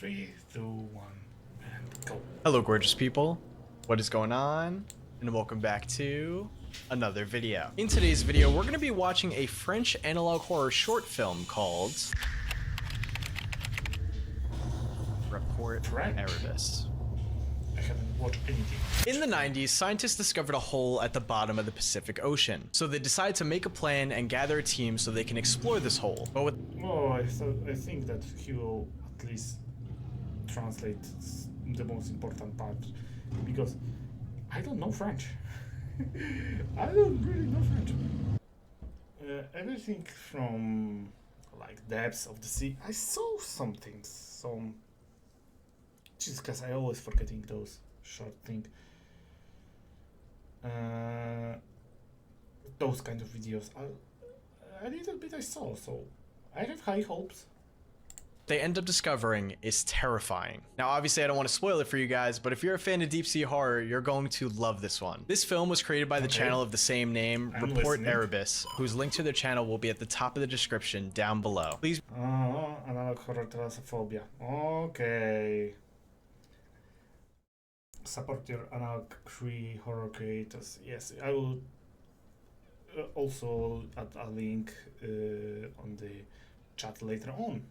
3, 2, 1, and go. Hello gorgeous people, what is going on? And welcome back to another video. In today's video, we're going to be watching a French analog horror short film called Rapport Erebus. I haven't watched anything. In the 90s, scientists discovered a hole at the bottom of the Pacific Ocean, so they decided to make a plan and gather a team so they can explore this hole. But with I think that he will at least translate the most important part, because I don't know French. I don't really know French. Everything from like depths of the sea. I saw some things, just because I always forgetting those short things. Those kind of videos. A little bit I saw, so I have high hopes. they end up discovering is terrifying. Now obviously I don't want to spoil it for you guys, but if you're a fan of deep sea horror, you're going to love this one. This film was created by the channel of the same name, Rapport Erebus, whose link to their channel will be at the top of the description down below. Please. Analog horror thalassophobia. Okay. Support your analog horror creators. Yes, I will also add a link on the chat later on.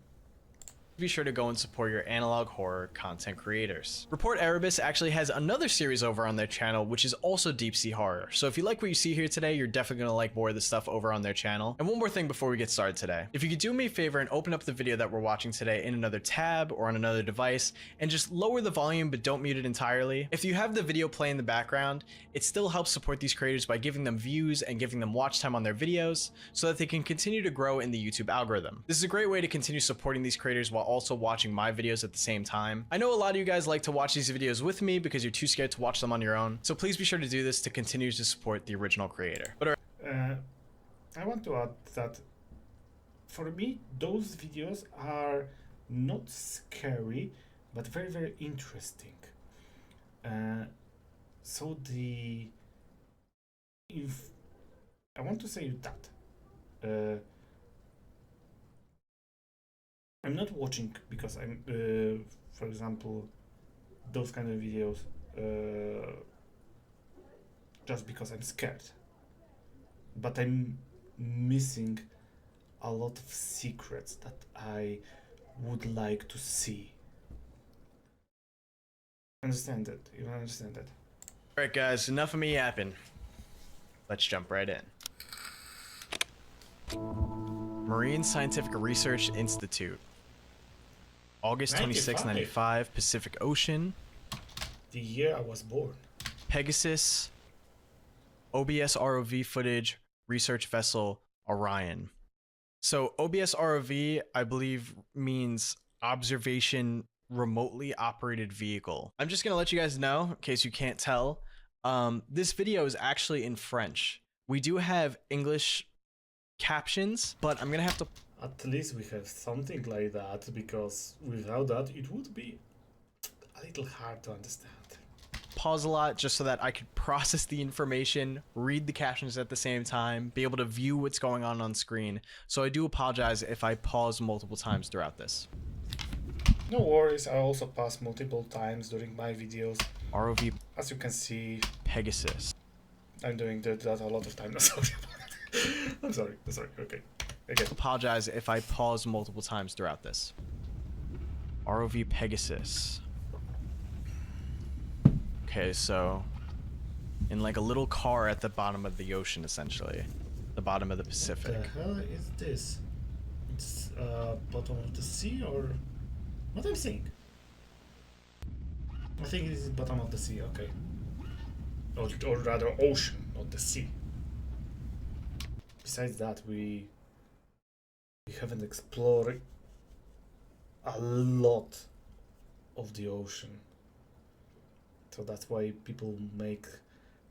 Be sure to go and support your analog horror content creators. Rapport Erebus actually has another series over on their channel, which is also deep sea horror. So if you like what you see here today, you're definitely gonna like more of the stuff over on their channel. And one more thing before we get started today. If you could do me a favor and open up the video that we're watching today in another tab or on another device and just lower the volume but don't mute it entirely. If you have the video play in the background, it still helps support these creators by giving them views and giving them watch time on their videos so that they can continue to grow in the YouTube algorithm. This is a great way to continue supporting these creators while also watching my videos at the same time. I know a lot of you guys like to watch these videos with me because you're too scared to watch them on your own, so please be sure to do this to continue to support the original creator. But I want to add that for me, those videos are not scary, but very, very interesting. So if I want to say that I'm not watching because I'm, for example, those kind of videos just because I'm scared. But I'm missing a lot of secrets that I would like to see. Understand that? You don't understand that? alright guys, enough of me yapping. Let's jump right in. Marine Scientific Research Institute. August 26, 95, Pacific Ocean. The year I was born. Pegasus. OBS ROV footage. Research vessel Orion. So OBS ROV, I believe, means observation remotely operated vehicle. I'm just gonna let you guys know, in case you can't tell, this video is actually in French. We do have English captions, but I'm gonna have to at least we have something like that, because without that it would be a little hard to understand. Pause a lot just so that I could process the information, read the captions at the same time, be able to view what's going on screen. So I do apologize if I pause multiple times throughout this. No worries, I also pause multiple times during my videos. ROV. As you can see, Pegasus. I'm doing that a lot of time. I'm sorry. Okay. Okay. Apologize if I pause multiple times throughout this. ROV Pegasus. Okay, so in like a little car at the bottom of the ocean, essentially, the bottom of the Pacific. What the hell is this? It's bottom of the sea, or what I'm saying? I think it is bottom of the sea. Okay, or rather ocean, not the sea. Besides that, we haven't explored a lot of the ocean. So that's why people make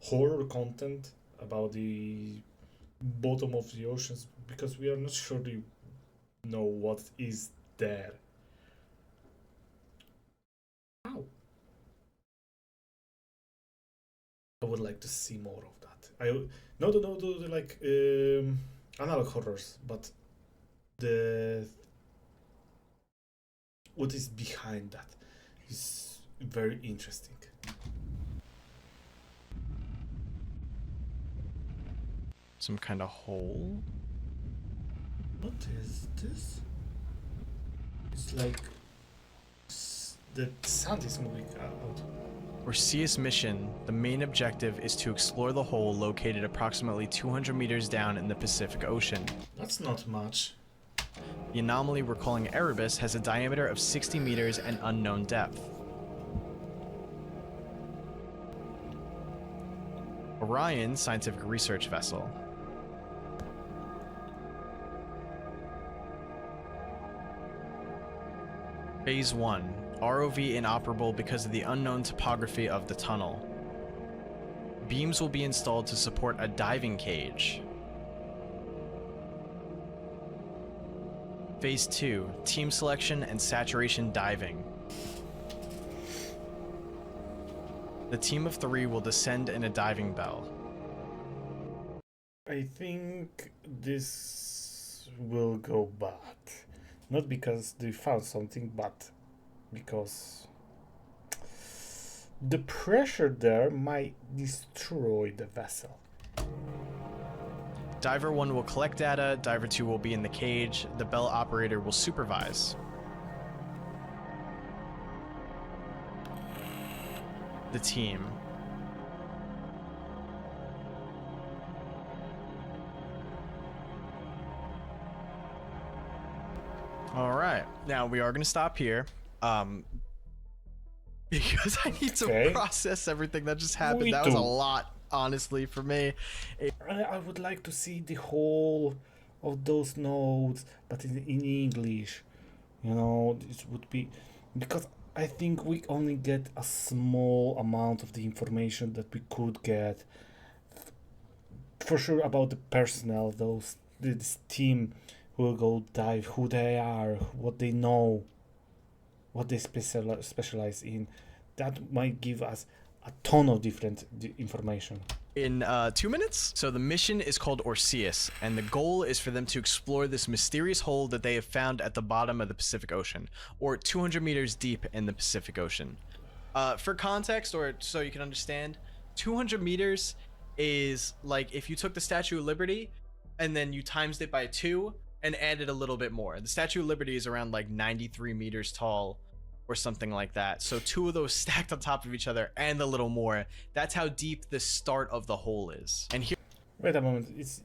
horror content about the bottom of the oceans, because we are not sure to know what is there. How? I would like to see more of that. Not like analog horrors, but the what is behind that is very interesting. Some kind of hole? What is this? It's like the sun is moving out. Orseus mission, the main objective is to explore the hole located approximately 200 meters down in the Pacific Ocean. That's not much. The anomaly we're calling Erebus has a diameter of 60 meters and unknown depth. Orion scientific research vessel. Phase 1. ROV inoperable because of the unknown topography of the tunnel. Beams will be installed to support a diving cage. Phase 2. Team selection and saturation diving. The team of 3 will descend in a diving bell. I think this will go bad. Not because they found something, but because the pressure there might destroy the vessel. Diver 1 will collect data, Diver 2 will be in the cage, the bell operator will supervise. The team. Alright, now we are going to stop here. Because I need to process everything that just happened. That was a lot, honestly, for me. I would like to see the whole of those notes, but in English. You know, this would be... Because I think we only get a small amount of the information that we could get. For sure about the personnel, this team will go dive, who they are, what they know, what they specialize in. That might give us a ton of different information. In 2 minutes. So the mission is called Orseus, and the goal is for them to explore this mysterious hole that they have found at the bottom of the Pacific Ocean, or 200 meters deep in the Pacific Ocean. For context, or so you can understand, 200 meters is like if you took the Statue of Liberty and then you times it by 2 and added a little bit more. The Statue of Liberty is around like 93 meters tall or something like that. So 2 of those stacked on top of each other and a little more. That's how deep the start of the hole is. And here... Wait a moment. It's...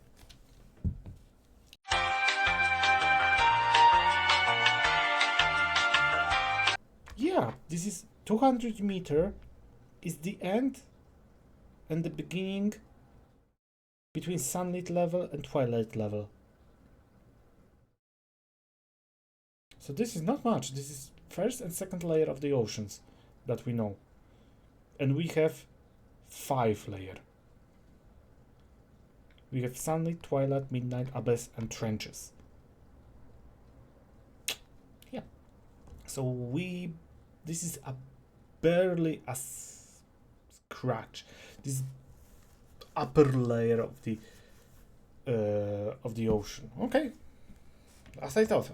Yeah, this is 200 meter is the end and the beginning between sunlit level and twilight level. So this is not much. This is first and second layer of the oceans that we know. And we have 5 layers. We have sunlit, twilight, midnight, abyss, and trenches. Yeah. So this is barely a scratch. This upper layer of the ocean. Okay. As I thought.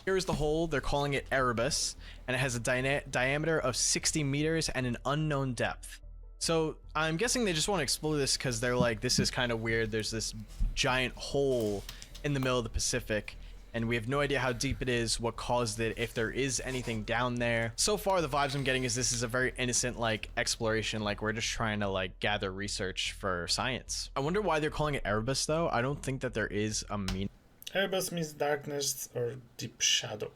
Here is the hole. They're calling it Erebus, and it has a diameter of 60 meters and an unknown depth. So I'm guessing they just want to explore this because they're like, this is kind of weird. There's this giant hole in the middle of the Pacific, and we have no idea how deep it is, what caused it, if there is anything down there. So far, the vibes I'm getting is this is a very innocent, like, exploration. Like, we're just trying to, like, gather research for science. I wonder why they're calling it Erebus, though. I don't think that there is a meaning. Erebus means darkness or deep shadow.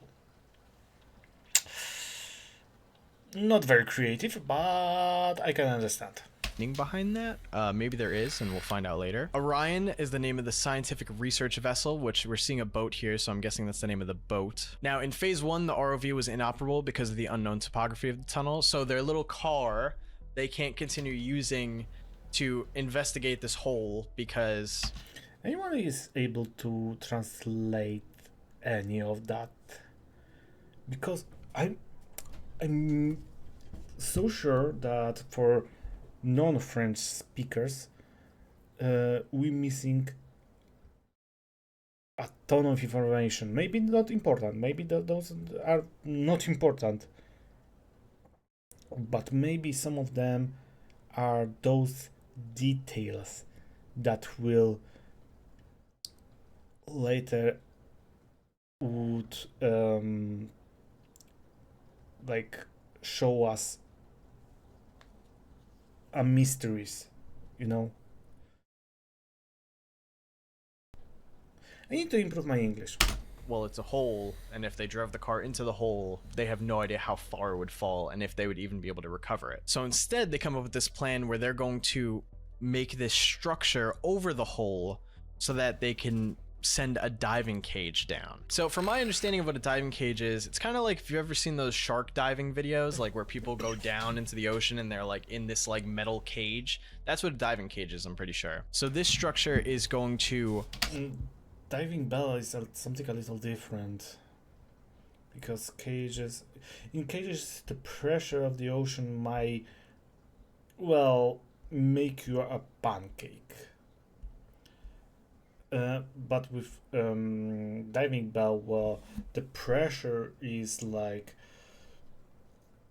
Not very creative, but I can understand. Behind that? Maybe there is, and we'll find out later. Orion is the name of the scientific research vessel, which we're seeing a boat here, so I'm guessing that's the name of the boat. Now, in phase 1, the ROV was inoperable because of the unknown topography of the tunnel, so their little car, they can't continue using to investigate this hole because... Anyone is able to translate any of that? Because I'm so sure that for non-French speakers, we're missing a ton of information. Maybe not important. Maybe those are not important. But maybe some of them are those details that will later would like show us a mysteries, you know. I need to improve my English. Well, it's a hole, and if they drove the car into the hole, they have no idea how far it would fall and if they would even be able to recover it. So instead, they come up with this plan where they're going to make this structure over the hole so that they can send a diving cage down. So from my understanding of what a diving cage is, it's kind of like, if you've ever seen those shark diving videos, like where people go down into the ocean and they're like in this like metal cage. That's what a diving cage is, I'm pretty sure. So this structure is going to... Diving bell is something a little different, because in cages the pressure of the ocean might, well, make you a pancake. But with diving bell, well, the pressure is like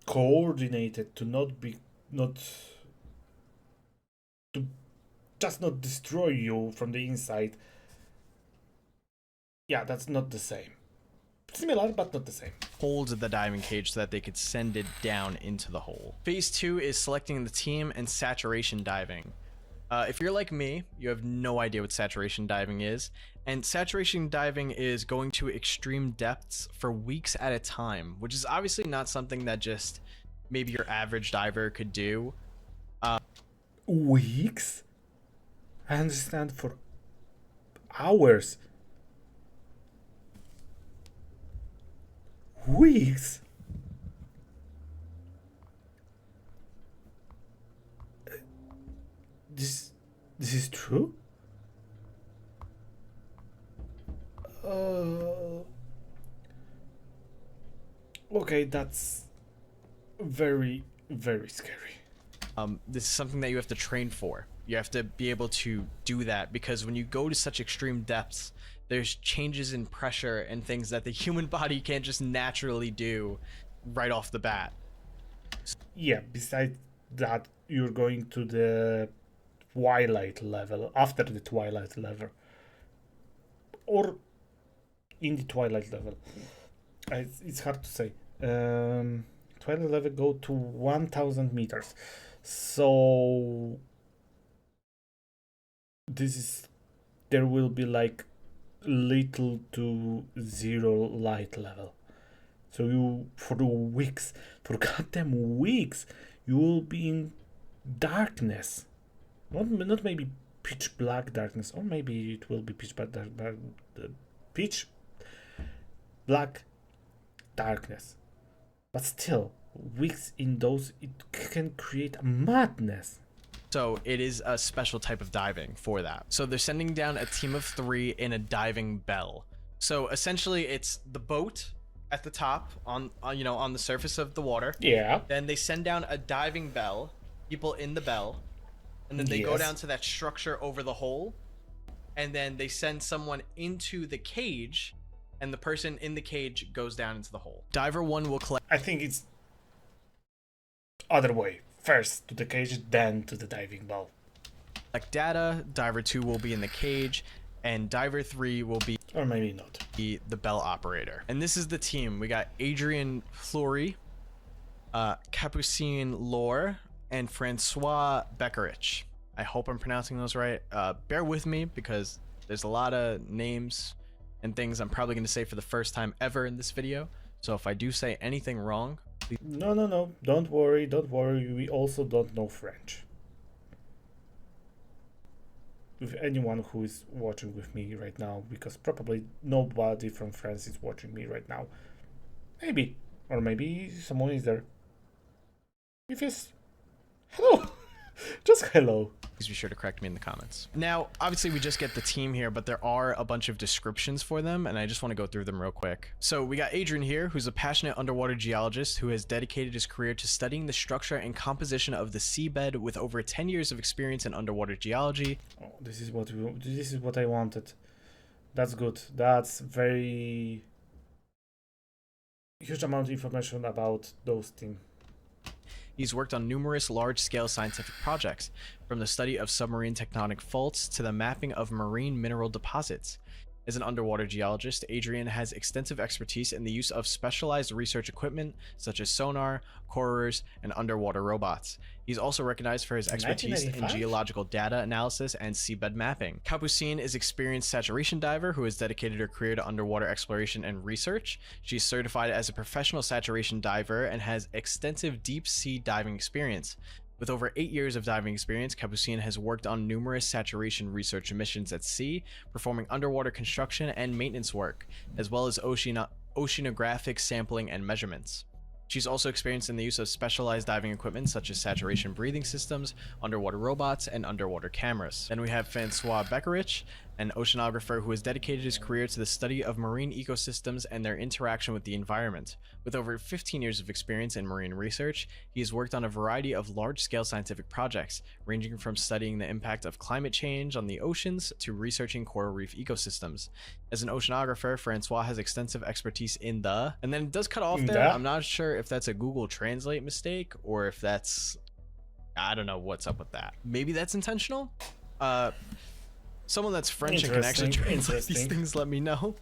coordinated to just not destroy you from the inside. Yeah, that's not the same. Similar, but not the same. Hold the diving cage so that they could send it down into the hole. Phase 2 is selecting the team and saturation diving. If you're like me, you have no idea what saturation diving is, and saturation diving is going to extreme depths for weeks at a time, which is obviously not something that just maybe your average diver could do. Weeks? I understand, for hours. Weeks? This is true? Okay, that's very, very scary. This is something that you have to train for. You have to be able to do that, because when you go to such extreme depths, there's changes in pressure and things that the human body can't just naturally do right off the bat. Yeah, besides that, you're going to the twilight level, after the twilight level, or in the twilight level. It's hard to say. Twilight level go to 1000 meters. So there will be like little to zero light level. So you, for goddamn weeks, you will be in darkness. Not maybe pitch black darkness, or maybe it will be pitch black darkness. But still, weeks in those, it can create a madness. So it is a special type of diving for that. So they're sending down a team of 3 in a diving bell. So essentially it's the boat at the top on the surface of the water. Yeah. Then they send down a diving bell, people in the bell, and then they go down to that structure over the hole, and then they send someone into the cage, and the person in the cage goes down into the hole. Diver 1 will collect... I think it's other way. First to the cage, then to the diving bell. Like data, diver 2 will be in the cage, and diver 3 will be... Or maybe not. The bell operator. And this is the team. We got Adrian Fleury, Capucine Lore, and Francois Beckerich. I hope I'm pronouncing those right. Bear with me, because there's a lot of names and things I'm probably going to say for the first time ever in this video. So if I do say anything wrong... No. Don't worry. We also don't know French. With anyone who is watching with me right now, because probably nobody from France is watching me right now. Maybe. Or maybe someone is there. If yes, hello. Just hello. Please be sure to correct me in the comments. Now, obviously we just get the team here, but there are a bunch of descriptions for them, and I just want to go through them real quick. So we got Adrian here, who's a passionate underwater geologist who has dedicated his career to studying the structure and composition of the seabed with over 10 years of experience in underwater geology. Oh, this is what I wanted. That's good. That's very huge amount of information about those team. He's worked on numerous large-scale scientific projects, from the study of submarine tectonic faults to the mapping of marine mineral deposits. As an underwater geologist, Adrian has extensive expertise in the use of specialized research equipment such as sonar, corers, and underwater robots. He's also recognized for his expertise in 1995? geological data analysis and seabed mapping. Capucine is an experienced saturation diver who has dedicated her career to underwater exploration and research. She's certified as a professional saturation diver and has extensive deep sea diving experience. With over 8 years of diving experience, Capucine has worked on numerous saturation research missions at sea, performing underwater construction and maintenance work, as well as oceanographic sampling and measurements. She's also experienced in the use of specialized diving equipment such as saturation breathing systems, underwater robots, and underwater cameras. Then we have Francois Beckerich, an oceanographer who has dedicated his career to the study of marine ecosystems and their interaction with the environment. With over 15 years of experience in marine research, he has worked on a variety of large-scale scientific projects, ranging from studying the impact of climate change on the oceans to researching coral reef ecosystems. As an oceanographer, Francois has extensive expertise in the... And then it does cut off there. I'm not sure if that's a Google Translate mistake or if that's... I don't know what's up with that. Maybe that's intentional? Someone that's French and can actually translate these things, let me know.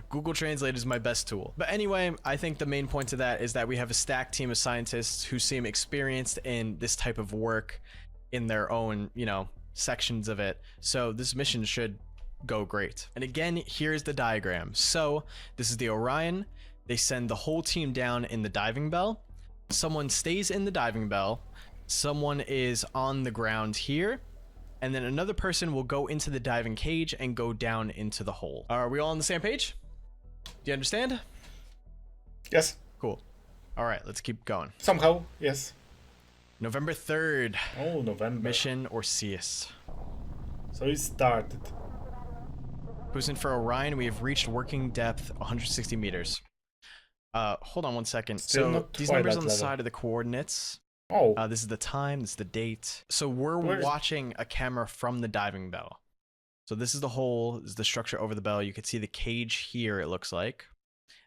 Google Translate is my best tool. But anyway, I think the main point of that is that we have a stacked team of scientists who seem experienced in this type of work in their own, you know, sections of it. So this mission should go great. And again, here's the diagram. So this is the Orion. They send the whole team down in the diving bell. Someone stays in the diving bell. Someone is on the ground here. And then another person will go into the diving cage and go down into the hole. Are we all on the same page? Do you understand? Yes. Cool. All right, let's keep going. Somehow, yes. November 3rd. Oh, November. Mission Orseus. So it started. Cruising for Orion, we have reached working depth 160 meters. Hold on one second. Still so these numbers on the side of the coordinates. Oh. This is the time, this is the date. So we're watching a camera from the diving bell. So this is the hole, this is the structure over the bell. You could see the cage here, it looks like.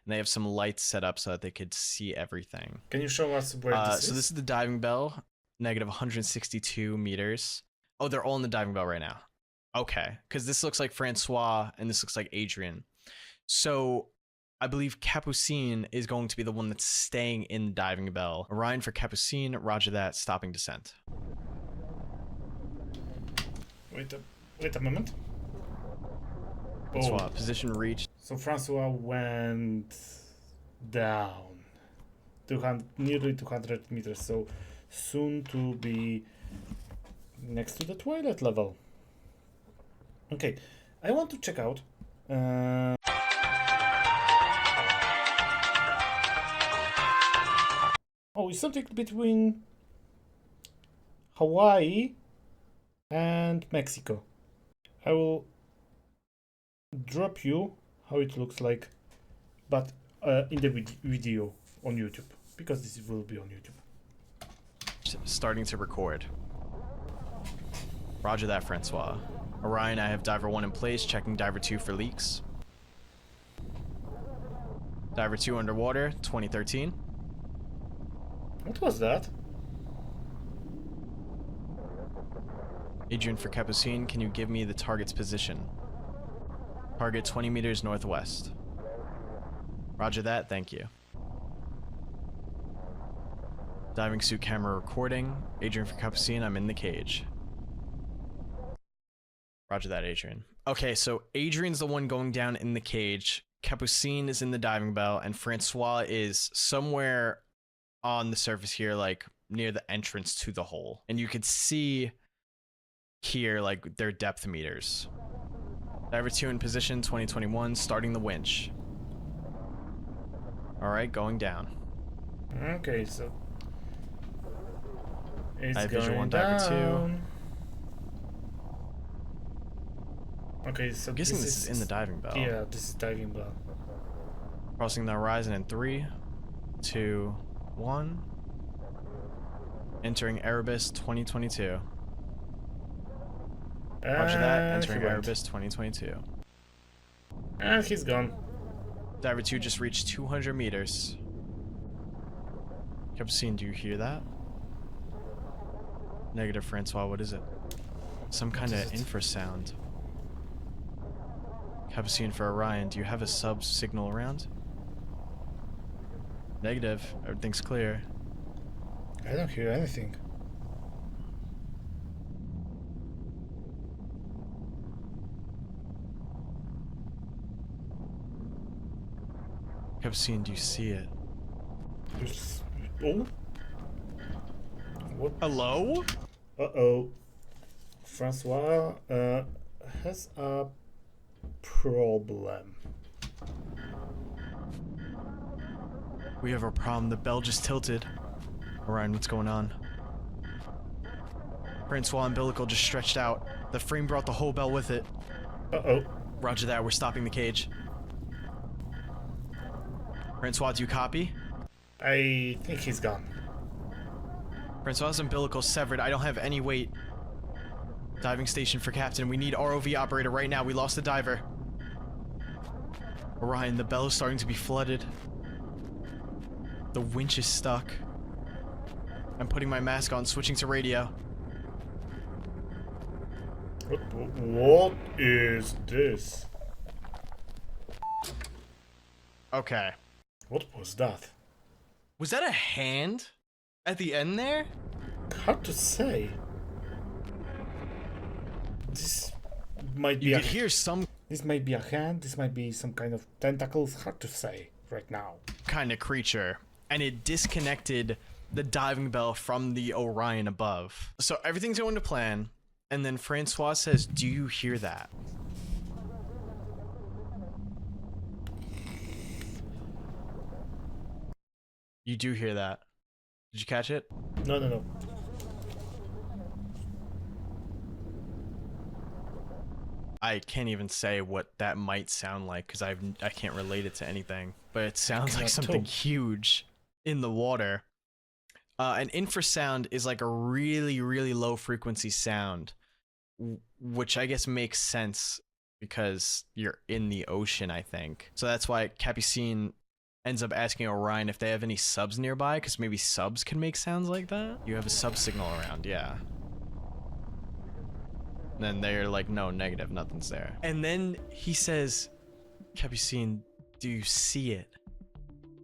And they have some lights set up so that they could see everything. Can you show us where this is? So this is the diving bell, negative 162 meters. Oh, they're all in the diving bell right now. Okay, because this looks like Francois and this looks like Adrian. So I believe Capucine is going to be the one that's staying in the diving bell. Orion for Capucine, roger that, stopping descent. Wait a moment. Francois, position reached. So Francois went down. Nearly 200 meters, so soon to be next to the toilet level. Okay, I want to check out. Oh, it's something between Hawaii and Mexico. I will drop you how it looks like, but in the video on YouTube, because this will be on YouTube. Starting to record. Roger that, Francois. Orion, I have Diver 1 in place, checking Diver 2 for leaks. Diver 2 underwater, 2013. What was that? Adrian for Capucine, can you give me the target's position? Target 20 meters northwest. Roger that, thank you. Diving suit camera recording. Adrian for Capucine, I'm in the cage. Roger that, Adrian. Okay, so Adrian's the one going down in the cage. Capucine is in the diving bell, and Francois is somewhere on the surface here, like near the entrance to the hole. And you could see here, like, their depth meters. Diver 2 in position, 2021, starting the winch. All right, going down. Okay, so it's I have going visual on down. Diver 2. Okay, so I'm guessing this is in the diving bell. Yeah, this is diving bell. Crossing the horizon in 3, 2, 1. Entering Erebus 2022. Roger that, entering Erebus 2022. And he's gone. Diver 2 just reached 200 meters. Capucine, do you hear that? Negative, Francois, what is it? Some kind of infrasound. Capucine for Orion, do you have a sub signal around? Negative, everything's clear. I don't hear anything. Capucine, do you see it? Oh? What? Hello? Uh-oh. Francois has a problem. We have a problem. The bell just tilted. Orion, what's going on? Francois umbilical just stretched out. The frame brought the whole bell with it. Uh-oh. Roger that, we're stopping the cage. Francois, do you copy? I think he's gone. Francois' umbilical severed. I don't have any weight. Diving station for captain. We need ROV operator right now. We lost the diver. Orion, the bell is starting to be flooded. The winch is stuck. I'm putting my mask on, switching to radio. What is this? Okay. What was that? Was that a hand at the end there? Hard to say. This might be You could hear some This might be a hand, this might be some kind of tentacles, hard to say right now. kind of creature, and it disconnected the diving bell from the Orion above. So everything's going to plan, and then Francois says, do you hear that? You do hear that. Did you catch it? No. I can't even say what that might sound like because I can't relate it to anything, but it sounds like something huge in the water. An infrasound is like a really, really low frequency sound, which I guess makes sense because you're in the ocean, I think. So that's why Capucine ends up asking Orion if they have any subs nearby, because maybe subs can make sounds like that. You have a sub signal around, yeah. And then they're like, no, negative, nothing's there. And then he says, Capucine, do you see it?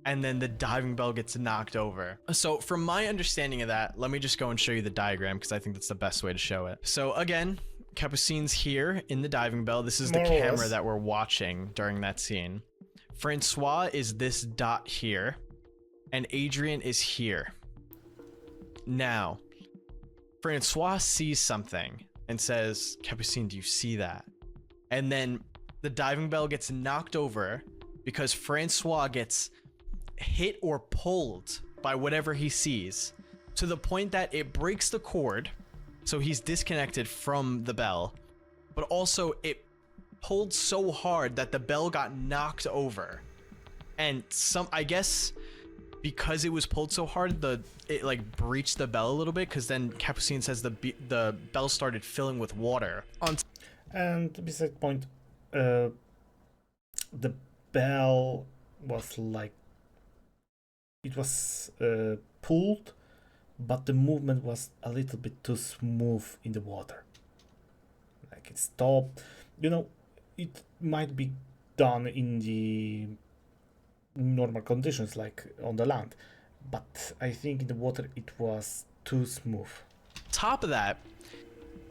And then the diving bell gets knocked over. So from my understanding of that, let me just go and show you the diagram because I think that's the best way to show it. So again, Capucine's here in the diving bell. This is the camera that we're watching during that scene. Francois is this dot here, and Adrian is here. Now, Francois sees something and says, Capucine, do you see that? And then the diving bell gets knocked over because Francois gets hit or pulled by whatever he sees to the point that it breaks the cord, so he's disconnected from the bell, but also it pulled so hard that the bell got knocked over. And I guess because it was pulled so hard, it like breached the bell a little bit, because then Capucine says the bell started filling with water. And beside point, the bell was like, it was pulled, but the movement was a little bit too smooth in the water. Like it stopped. You know, it might be done in the normal conditions, like on the land, but I think in the water it was too smooth. Top of that,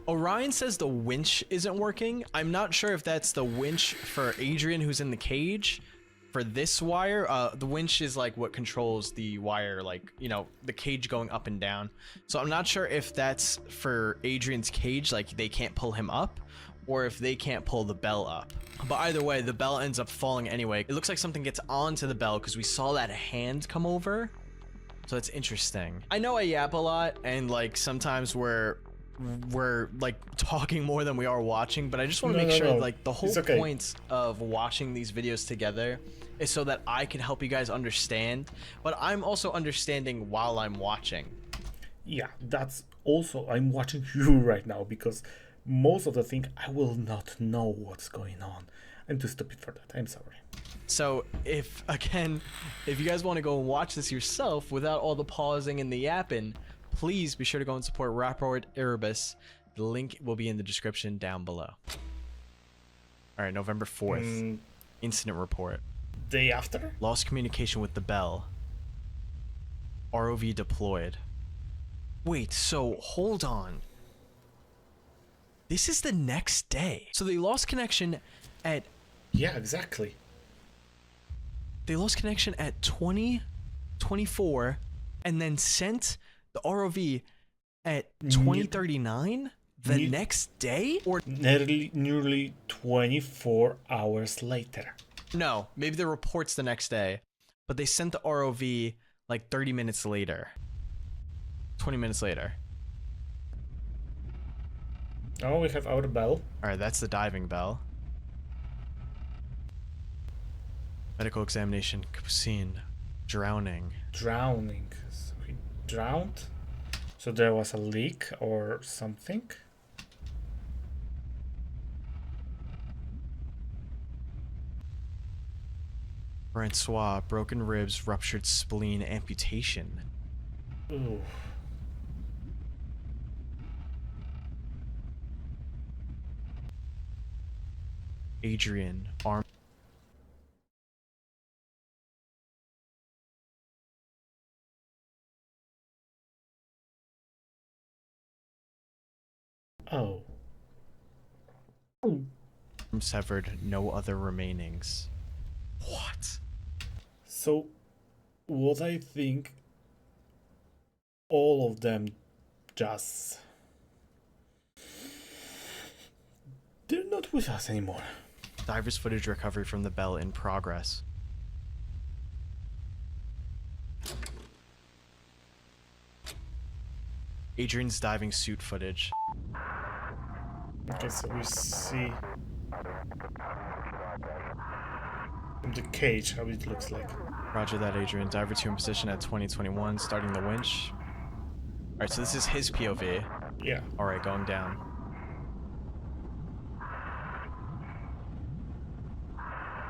Orion says the winch isn't working. I'm not sure if that's the winch for Adrian who's in the cage. For this wire, the winch is like what controls the wire, like, you know, the cage going up and down. So I'm not sure if that's for Adrian's cage, like they can't pull him up, or if they can't pull the bell up. But either way, the bell ends up falling anyway. It looks like something gets onto the bell because we saw that hand come over. So it's interesting. I know I yap a lot, and like sometimes we're like talking more than we are watching, but I just want to make sure like the whole point of watching these videos together is so that I can help you guys understand, but I'm also understanding while I'm watching. Yeah, that's also, I'm watching you right now because most of the thing I will not know what's going on. I'm too stupid for that. I'm sorry. So if you guys want to go and watch this yourself without all the pausing and the yapping, please be sure to go and support Rapport Erebus. The link will be in the description down below. All right, November 4th. Incident report. Day after? Lost communication with the bell. ROV deployed. Wait, so hold on. This is the next day. So they lost connection at... Yeah, exactly. They lost connection at 20:24 and then sent the ROV at 20:39 the next day? Or nearly 24 hours later. no, maybe the report's the next day, but they sent the ROV like 30 minutes later. 20 minutes later. Oh, we have our bell. All right, that's the diving bell. Medical examination, Capucine, drowning. Drowning. So he drowned? So there was a leak or something? Francois, broken ribs, ruptured spleen, amputation. Ooh. Adrian, arm. Oh. Severed, no other remainings. What? So, what I think, all of them just... They're not with us anymore. Divers footage recovery from the bell in progress. Adrian's diving suit footage. Okay, so we see from the cage how it looks like. Roger that, Adrian. Diver 2 in position at 2021, starting the winch. Alright, so this is his POV. Yeah. Alright, going down.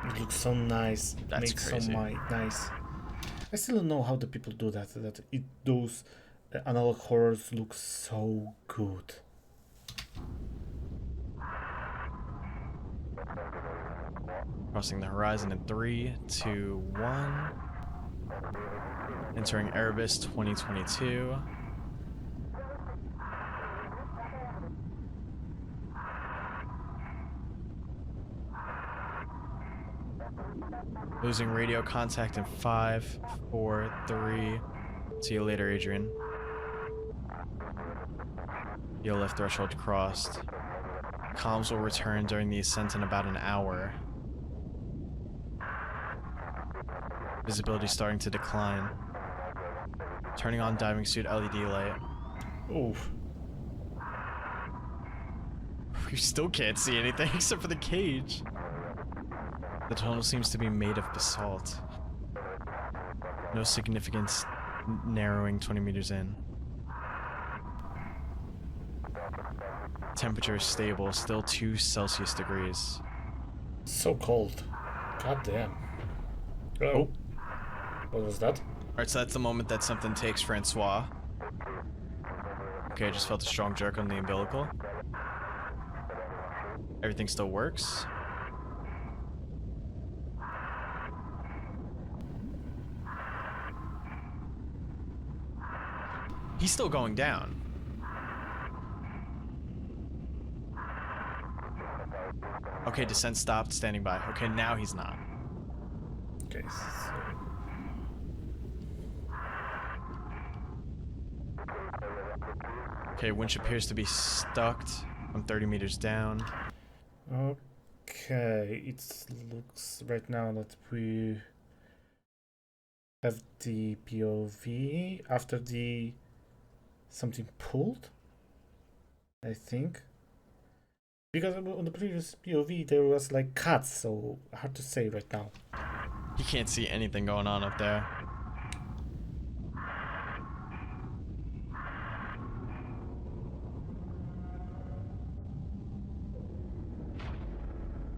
It looks so nice. It That's makes crazy. so nice. I still don't know how the people do that. Those analog horrors look so good. Crossing the horizon in 3, 2, 1. Entering Erebus 2022. Losing radio contact in 5, 4, 3. See you later, Adrian. Your left threshold crossed. Comms will return during the ascent in about an hour. Visibility starting to decline. Turning on diving suit LED light. Oof. You still can't see anything except for the cage. The tunnel seems to be made of basalt. No significant narrowing 20 meters in. Temperature is stable, still 2 Celsius degrees. So cold. God damn. Oh. What was that? Alright, so that's the moment that something takes Francois. Okay, I just felt a strong jerk on the umbilical. Everything still works. He's still going down. Okay, descent stopped, standing by. Okay, now he's not. Okay, so... Okay, winch appears to be stuck. I'm 30 meters down. Okay, it looks right now that we have the POV after the something pulled, I think. Because on the previous POV there was like cuts, so hard to say right now. He can't see anything going on up there.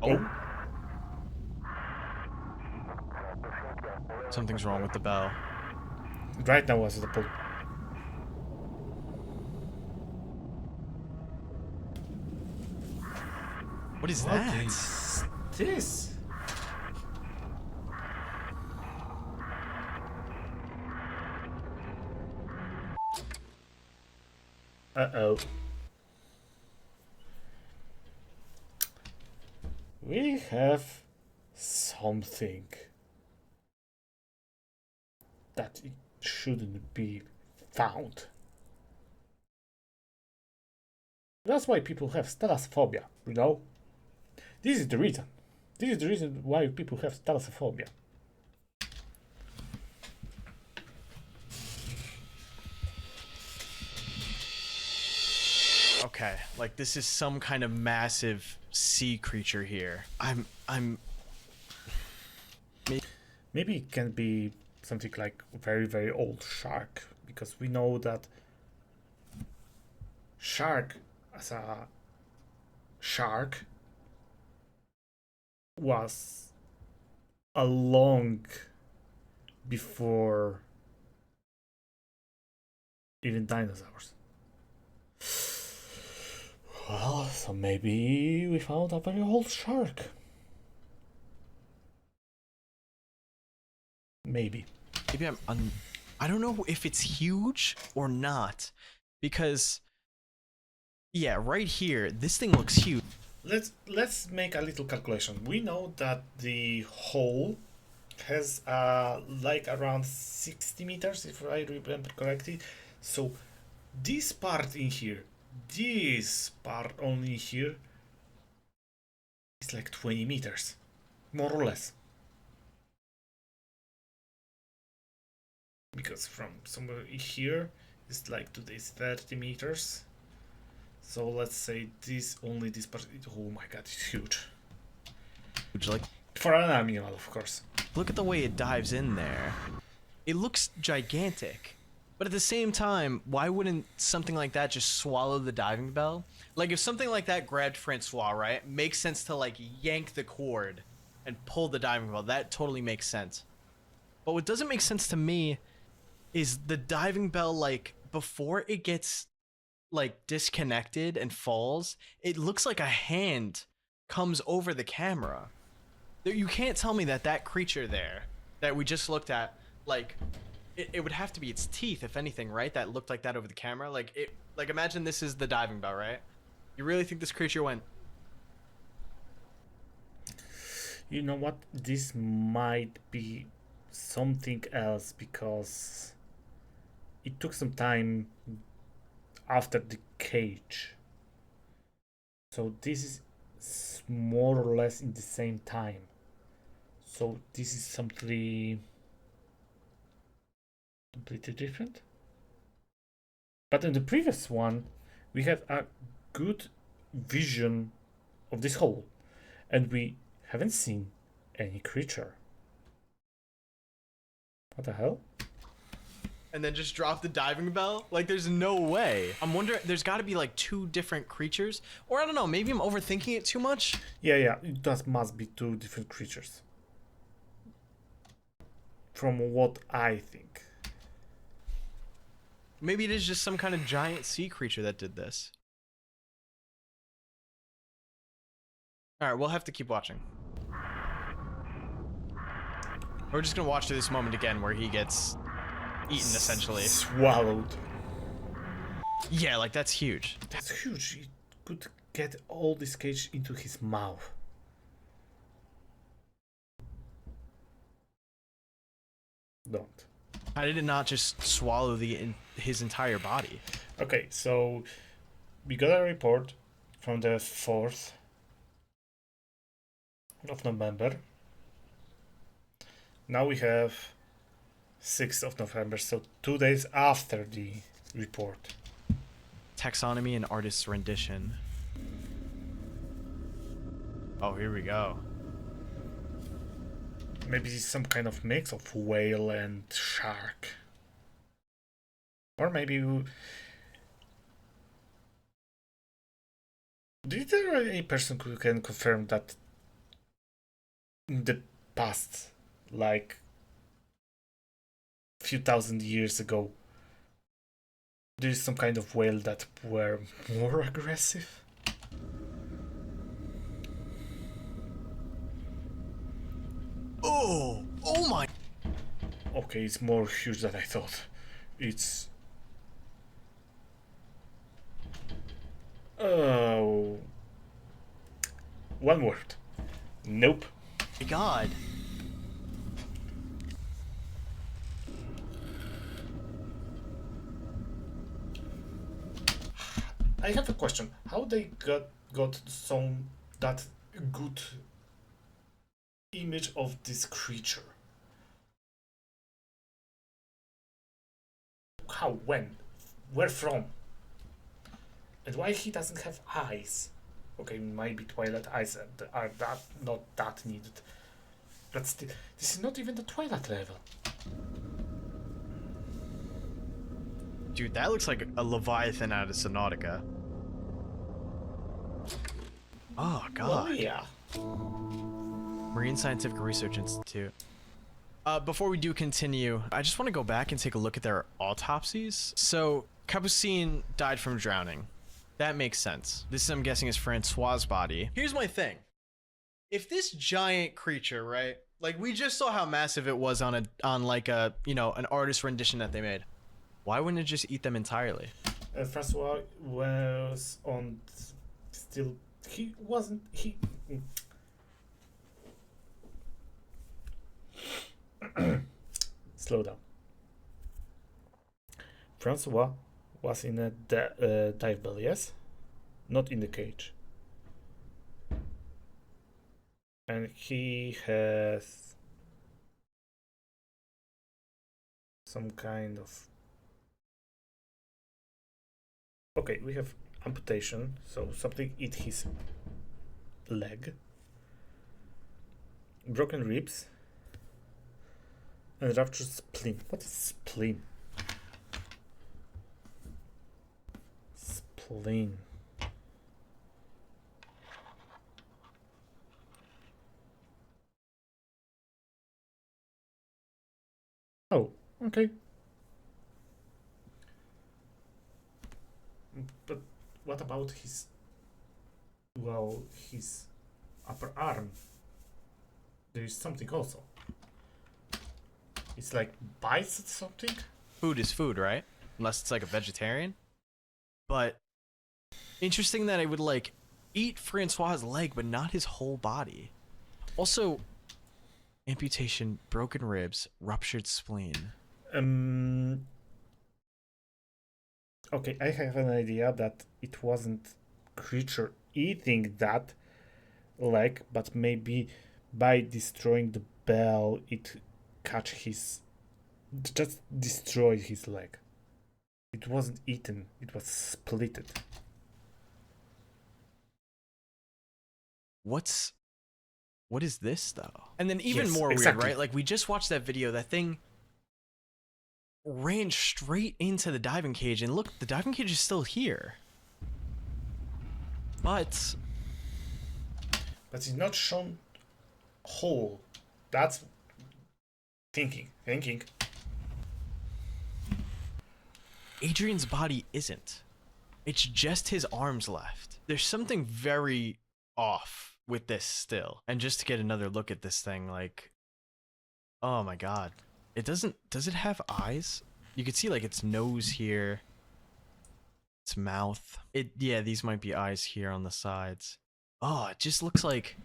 Oh. Something's wrong with the bell. Right now was the pull. What is that? What is this? Uh-oh. We have something that it shouldn't be found. That's why people have thalassophobia, you know? This is the reason. This is the reason why people have thalassophobia. Okay, like this is some kind of massive sea creature here. I'm Maybe it can be something like a very, very old shark, because we know that shark as a shark was a long before even dinosaurs. Well, so maybe we found a very old shark. Maybe. maybe I don't know if it's huge or not, because yeah, right here, this thing looks huge. Let's make a little calculation. We know that the hole has like around 60 meters, if I remember correctly. So this part in here, this part only here, is like 20 meters, more or less. Because from somewhere here, it's like to this 30 meters. So let's say this part. Oh my god, it's huge. Like, For an animal, of course. look at the way it dives in there. It looks gigantic. But at the same time, why wouldn't something like that just swallow the diving bell? Like if something like that grabbed Francois, right? Makes sense to like yank the cord and pull the diving bell. That totally makes sense. But what doesn't make sense to me is the diving bell, like before it gets like disconnected and falls, it looks like a hand comes over the camera. You can't tell me that that creature there that we just looked at, like it would have to be its teeth, if anything, right? That looked like that over the camera. Like imagine this is the diving bell, right? You really think this creature went? You know what? This might be something else, because it took some time after the cage. So this is more or less in the same time. So this is something completely different. But in the previous one, we had a good vision of this hole, and we haven't seen any creature. What the hell? And then just drop the diving bell? Like, there's no way. I'm wondering, there's got to be like two different creatures, or I don't know, maybe I'm overthinking it too much. Yeah, it must be two different creatures. From what I think. Maybe it is just some kind of giant sea creature that did this. All right, we'll have to keep watching. We're just gonna watch to this moment again where he gets eaten, essentially. Swallowed. Yeah, like that's huge. That's huge. He could get all this cage into his mouth. Don't. How did it not just swallow his entire body? Okay, so we got a report from the 4th of November. Now we have 6th of November, so 2 days after the report. Taxonomy and artist's rendition. Oh, here we go. Maybe it's some kind of mix of whale and shark. Or maybe... Is there any person who can confirm that in the past, like few thousand years ago, there is some kind of whale that were more aggressive. Oh my. Okay, it's more huge than I thought. It's... Oh... One word. Nope. My God. I have a question. How they got some that good image of this creature? How? When? Where from? And why he doesn't have eyes? Okay, maybe Twilight eyes are not that needed. But still, this is not even the Twilight level. Dude, that looks like a Leviathan out of Subnautica. Oh, God. Oh, yeah. Marine Scientific Research Institute. Before we do continue, I just want to go back and take a look at their autopsies. So, Capucine died from drowning. That makes sense. This, I'm guessing, is Francois' body. Here's my thing. If this giant creature, right? Like, we just saw how massive it was on like a, you know, an artist rendition that they made. Why wouldn't it just eat them entirely? Francois was on still. He wasn't. He. Slow down. Francois was in a dive bell, yes? Not in the cage. And he has some kind of... Okay, we have amputation, so something eat his leg. Broken ribs. And ruptured spleen. What is spleen? Spleen. Oh, okay. But what about his... Well, his upper arm? There is something also. It's like bites or something? Food is food, right? Unless it's like a vegetarian. But interesting that I would like eat Francois' leg, but not his whole body. Also, amputation, broken ribs, ruptured spleen. Okay, I have an idea that it wasn't creature eating that leg, but maybe by destroying the bell, it just destroyed his leg. It wasn't eaten, it was splitted. What is this though? And then even Yes, more exactly. weird, right? Like we just watched that video, that thing ran straight into the diving cage, and look, the diving cage is still here. But it's not shown whole. That's thinking. Adrian's body isn't. It's just his arms left. There's something very off with this still. And just to get another look at this thing, like, oh my God. Does it have eyes? You could see like its nose here, its mouth. Yeah, these might be eyes here on the sides. Oh, it just looks like,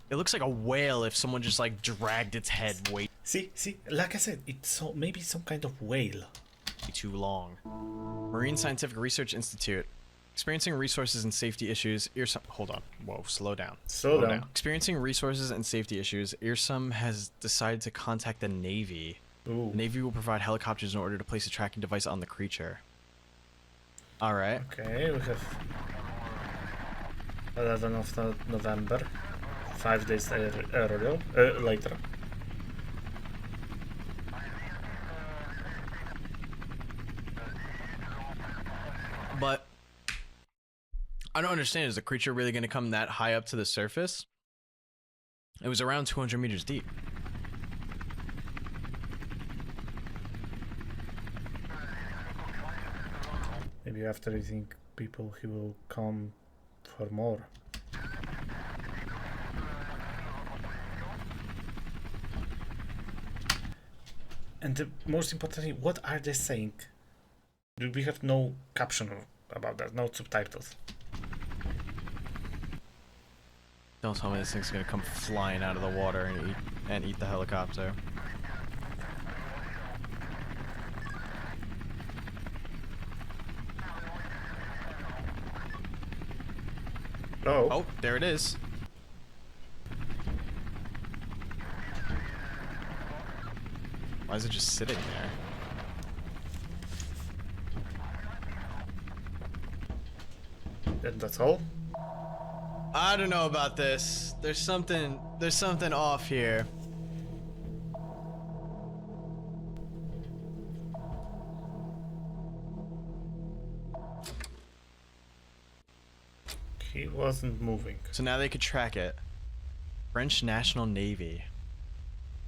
it looks like a whale if someone just like dragged its head way See, like I said, it's maybe some kind of whale. too long. Marine Scientific Research Institute. Experiencing resources and safety issues. Hold on. Whoa, slow down. Slow down. Experiencing resources and safety issues. Earsome has decided to contact the Navy. Ooh. The Navy will provide helicopters in order to place a tracking device on the creature. All right. Okay, we have 11th of November, 5 days later. But I don't understand. Is the creature really going to come that high up to the surface? It was around 200 meters deep. Maybe after eating people, he will come for more. And most importantly, what are they saying? We have no caption about that, no subtitles. Don't tell me this thing's gonna come flying out of the water and eat the helicopter. Oh. Oh, there it is. Why is it just sitting there? And that's all? I don't know about this. There's something off here. He wasn't moving. So now they could track it. French National Navy.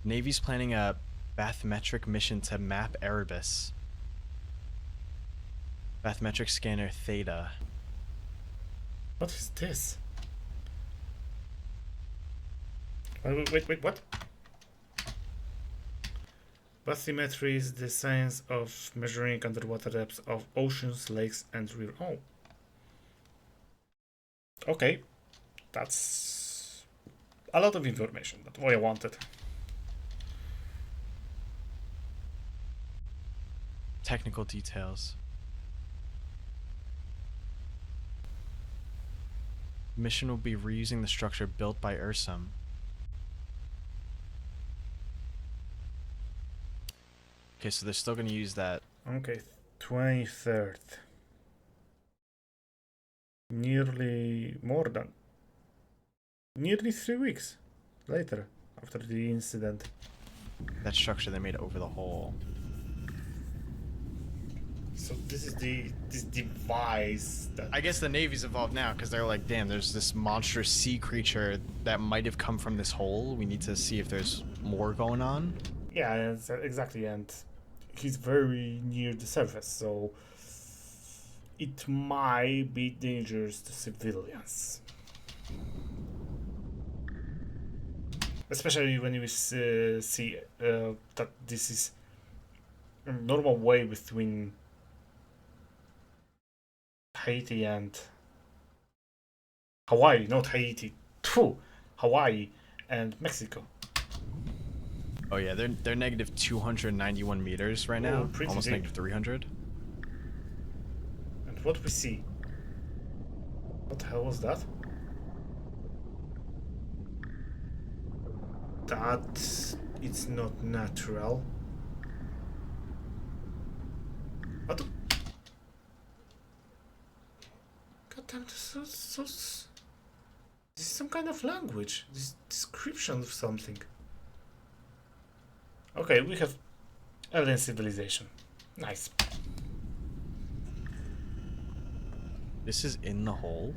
Navy's planning a bathymetric mission to map Erebus. Bathymetric scanner Theta. What is this? Wait, what? Bathymetry is the science of measuring underwater depths of oceans, lakes, and rivers. Oh. Okay. That's a lot of information. That's what I wanted. Technical details. Mission will be reusing the structure built by Ursum. Okay, so they're still going to use that. Okay, 23rd. Nearly 3 weeks later after the incident. That structure they made over the hole. So this is this device that... I guess the Navy's involved now because they're like, damn, there's this monstrous sea creature that might have come from this hole. We need to see if there's more going on. Yeah, exactly, and he's very near the surface, so it might be dangerous to civilians. Especially when you see that this is a normal way between Haiti and Hawaii, not Haiti, Hawaii and Mexico. Oh yeah, they're negative 291 meters right now, almost deep. negative 300. And what we see? What the hell was that? That it's not natural. What? God damn, this is some kind of language. This description of something. Okay, we have alien civilization. Nice. This is in the hole?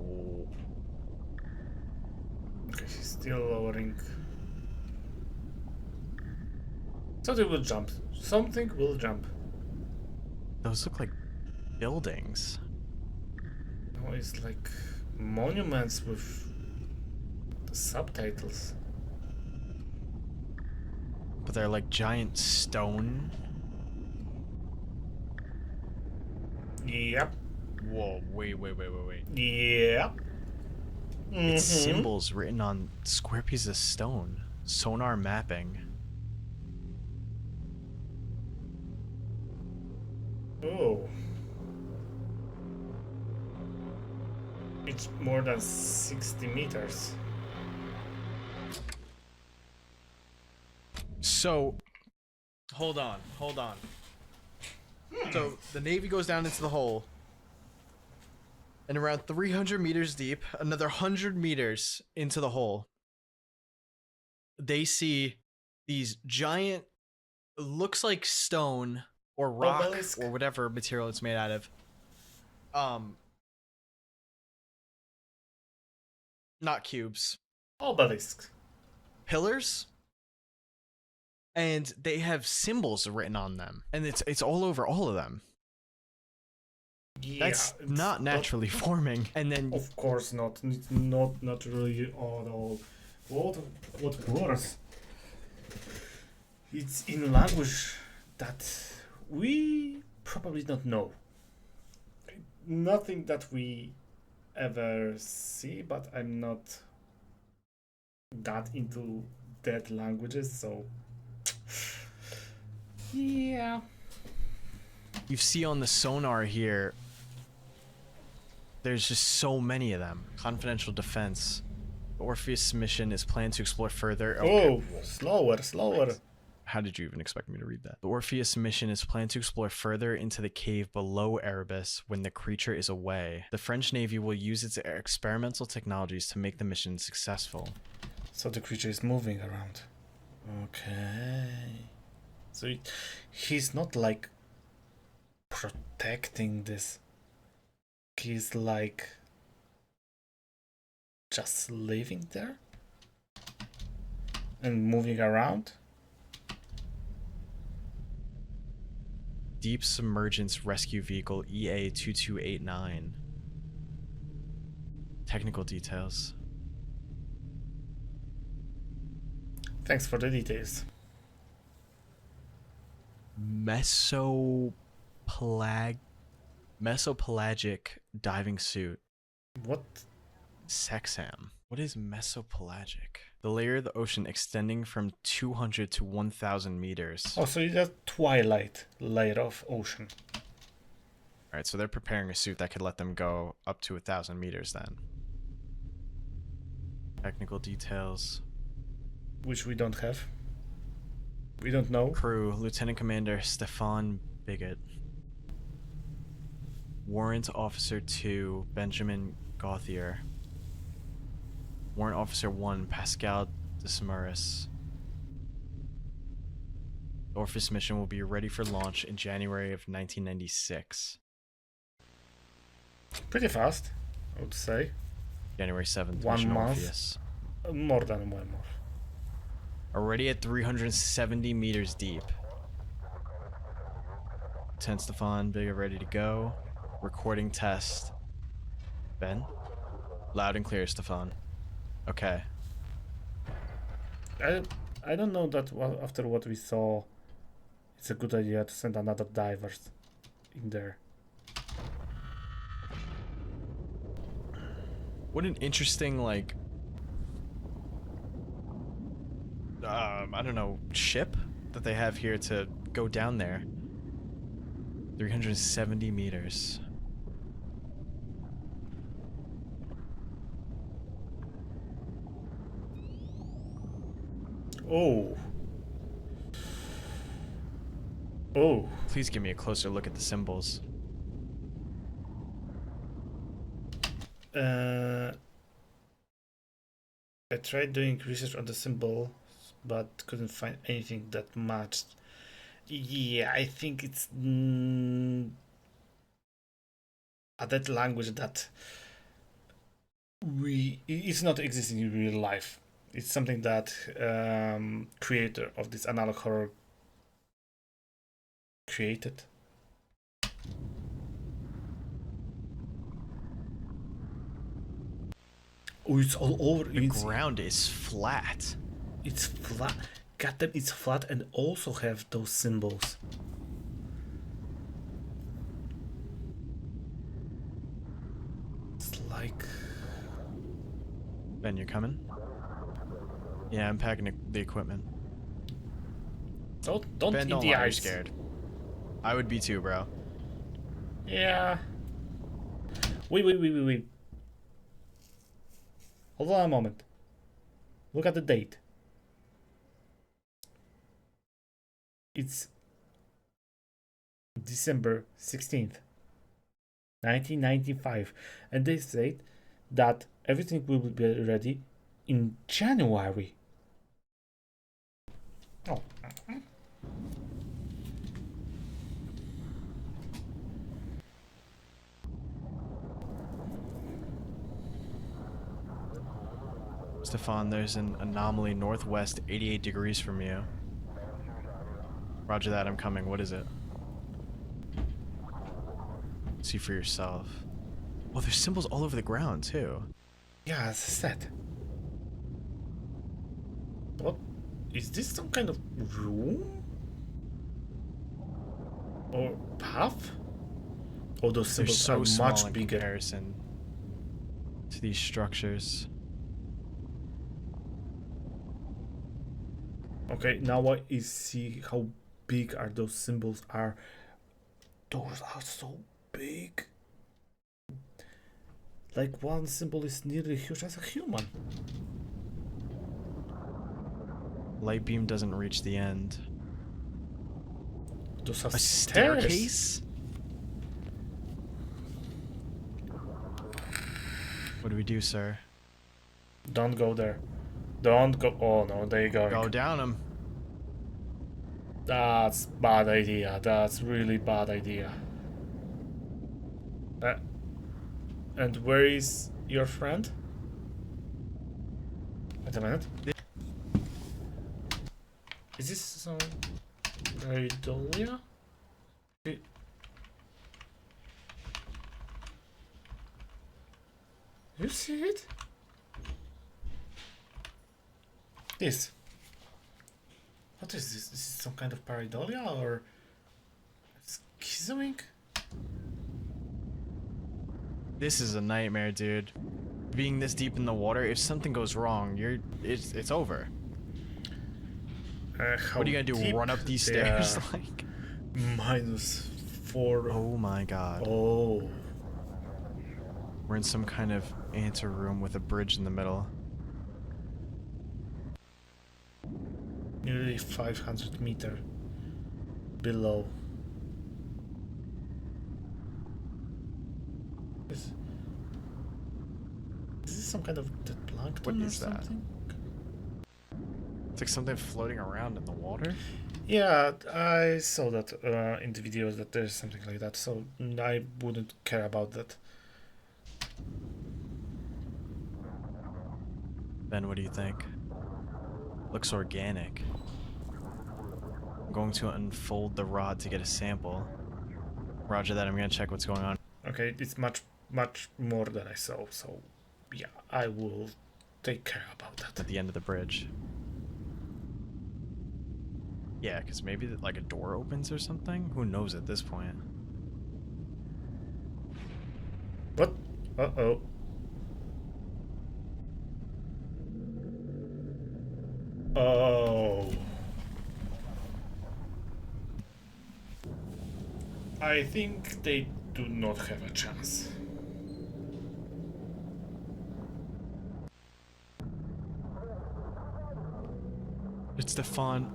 Oh. Okay, he's still lowering. Something will jump. Something will jump. Those look like buildings. Oh, it's like monuments with subtitles. But they're like giant stone. Yep. Whoa, wait. Yep. It's symbols written on square pieces of stone. Sonar mapping. Oh. It's more than 60 meters. So, hold on. So, the Navy goes down into the hole. And around 300 meters deep, another 100 meters into the hole, they see these giant, looks like stone or rock Obelisk. or whatever material it's made out of. Not cubes. Obelisk. Pillars. and they have symbols written on them, and it's all over all of them. Yeah, That's not naturally forming. And then of course not. It's not naturally at all. What worse? It's in language that we probably don't know. Nothing that we ever see, but I'm not that into dead languages, so yeah. you see on the sonar here, there's just so many of them. Confidential defense. The Orpheus mission is planned to explore further. Okay. Oh, slower. How did you even expect me to read that? The Orpheus mission is planned to explore further into the cave below Erebus when the creature is away. The French Navy will use its experimental technologies to make the mission successful. So the creature is moving around. Okay. So he's not like protecting this. He's like just living there and moving around. Deep Submergence Rescue Vehicle EA-2289. Technical details. Thanks for the details. Mesopelagic diving suit. What? Sexam. What is mesopelagic? The layer of the ocean extending from 200 to 1,000 meters. Oh, so it's a twilight layer of ocean. Alright, so they're preparing a suit that could let them go up to 1,000 meters then. Technical details. Which we don't have. We don't know. Crew, Lieutenant Commander Stefan Bigot. Warrant Officer 2, Benjamin Gauthier. Warrant Officer 1, Pascal Desmaris. The Orpheus mission will be ready for launch in January of 1996. Pretty fast, I would say. January 7th, 1 mission month. Orpheus. More than 1 month. Already at 370 meters deep. Lieutenant Stefan Bigot ready to go. Recording test. Ben? Loud and clear, Stefan. Okay. I don't know that after what we saw, it's a good idea to send another divers in there. What an interesting, like, I don't know, ship that they have here to go down there. 370 meters. Oh. Oh. Please give me a closer look at the symbols. I tried doing research on the symbol, but couldn't find anything that matched. Yeah, I think it's that language that it's not existing in real life. It's something that creator of this analog horror created. Oh, it's all over. The ground is flat. It's flat. Goddamn, it's flat and also have those symbols. It's like... Ben, you're coming? Yeah, I'm packing the equipment. Don't Ben, eat don't the lie, you're ice. scared. I would be too, bro. Yeah. Wait. Hold on a moment. Look at the date. It's December 16th, 1995. And they said that everything will be ready in January. Oh. Stefan, there's an anomaly northwest 88 degrees from you. Roger that, I'm coming. What is it? See for yourself. Oh, there's symbols all over the ground, too. Yeah, as I said. What? Is this some kind of room? Or path? Oh, those They're symbols so are small much in bigger. comparison to these structures. Okay, now I see how big are those symbols are. Those are so big. Like one symbol is nearly huge as a human. Light beam doesn't reach the end. Those are A stairs. staircase? What do we do, sir? Don't go there. Don't go. Oh no, there you go. Go down them. That's bad idea. That's really bad idea. And where is your friend? Wait a minute. Is this some Reidolia? You see it? This. What is this? Is this some kind of pareidolia or schizoink? This is a nightmare, dude. Being this deep in the water, if something goes wrong, it's over. What are you gonna do? Run up these stairs? Like -4. Oh my god. Oh. We're in some kind of anteroom with a bridge in the middle. Nearly 500 meters below. Is this some kind of dead plankton or something? It's like something floating around in the water. Yeah, I saw that in the videos that there's something like that, so I wouldn't care about that. Ben, what do you think? Looks organic. I'm going to unfold the rod to get a sample. Roger that, I'm gonna check what's going on. Okay, it's much more than I saw, so yeah, I will take care about that. At the end of the bridge. Yeah, because maybe like a door opens or something? Who knows at this point? What? Uh-oh. Oh. I think they do not have a chance. It's the font.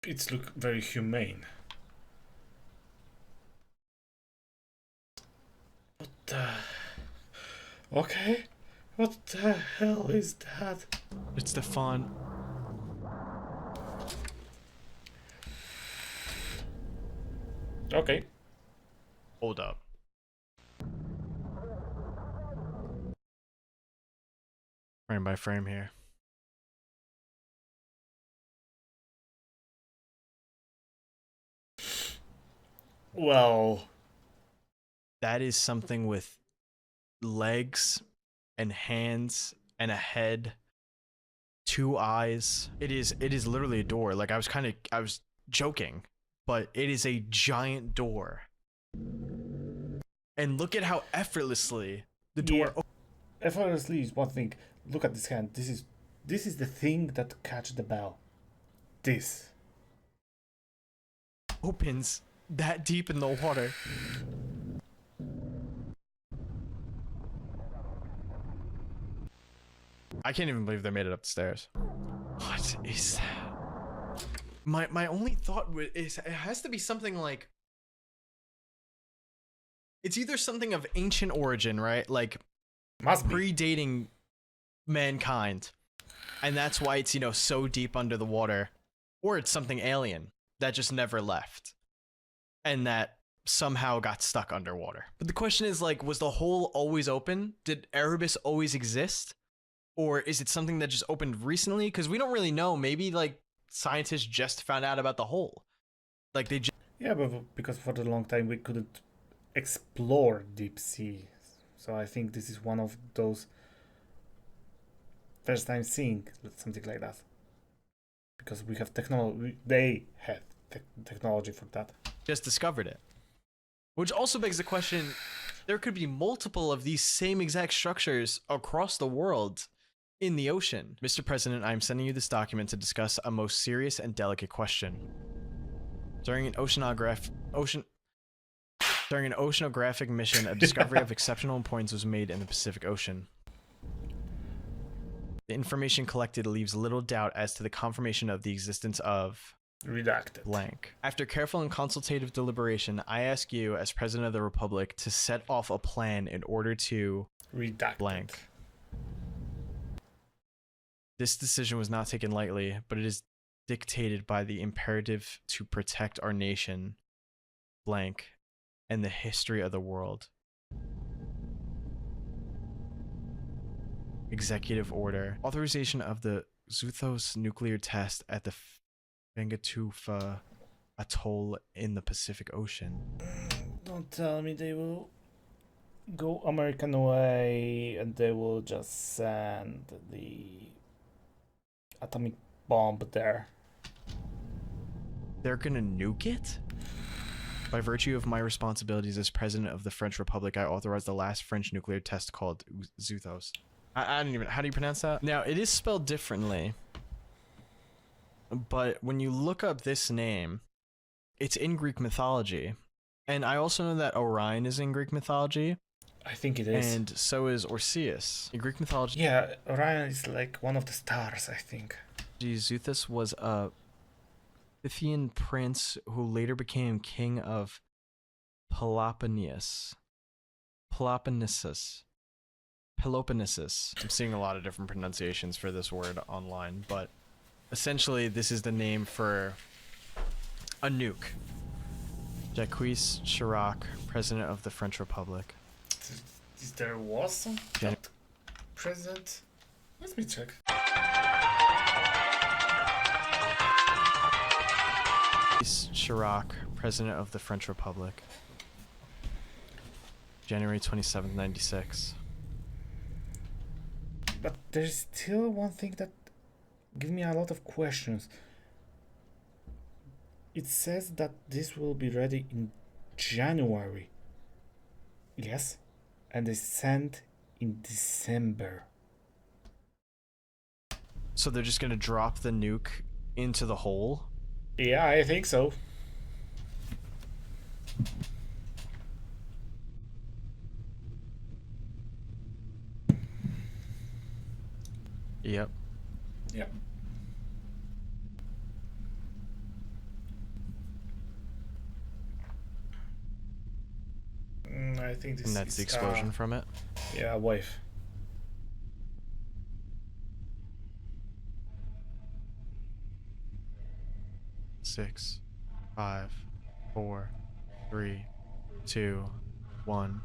It's look very humane. What the... Okay. What the hell is that? It's the font. Okay. Hold up. Frame by frame here. Well, That is something with legs and hands and a head, 2 eyes. It is literally a door. Like I was joking, but it is a giant door. And look at how effortlessly the door effortlessly is one thing. Look at this hand. This is the thing that catch the bell. This opens that deep in the water. I can't even believe they made it up the stairs. What is that? My only thought is it has to be something like, it's either something of ancient origin, right? Like must be predating mankind, and that's why it's, you know, so deep under the water, or it's something alien. that just never left and that somehow got stuck underwater. But the question is, like, was the hole always open? Did Erebus always exist? Or is it something that just opened recently? Because we don't really know. Maybe, like, scientists just found out about the hole. Like, they just... Yeah, but because for a long time we couldn't explore deep sea. So I think this is one of those first time seeing something like that. Because we have technology, they had technology for that. just discovered it. Which also begs the question, there could be multiple of these same exact structures across the world in the ocean. Mr. President, I'm sending you this document to discuss a most serious and delicate question. During an oceanographic mission, a discovery of exceptional importance was made in the Pacific Ocean. The information collected leaves little doubt as to the confirmation of the existence of Redacted. blank. After careful and consultative deliberation, I ask you, as President of the Republic, to set off a plan in order to Redacted. blank. This decision was not taken lightly, but it is dictated by the imperative to protect our nation, blank, and the history of the world. Executive order. Authorization of the Xuthos nuclear test at the Envtuber atoll in the Pacific Ocean. Don't tell me they will go American way and they will just send the atomic bomb there. They're gonna nuke it? By virtue of my responsibilities as President of the French Republic, I authorized the last French nuclear test called Xuthos. I don't even... How do you pronounce that? Now, it is spelled differently. But when you look up this name, it's in Greek mythology. And I also know that Orion is in Greek mythology. I think it is. And so is Orpheus. In Greek mythology... Yeah, Orion is like one of the stars, I think. Xuthos was a Scythian prince who later became king of Peloponnesus. I'm seeing a lot of different pronunciations for this word online, but essentially this is the name for a nuke. Jacques Chirac, President of the French Republic. There was some president? Let me check. Chirac, President of the French Republic. January 27th, 96. But there's still one thing that gives me a lot of questions. It says that this will be ready in January. Yes? And they sent in December. So they're just gonna drop the nuke into the hole? Yeah, I think so. Yep. Yep. I think this And that's is, the explosion from it? Yeah, wave. Six, 5, 4, 3, 2, 1.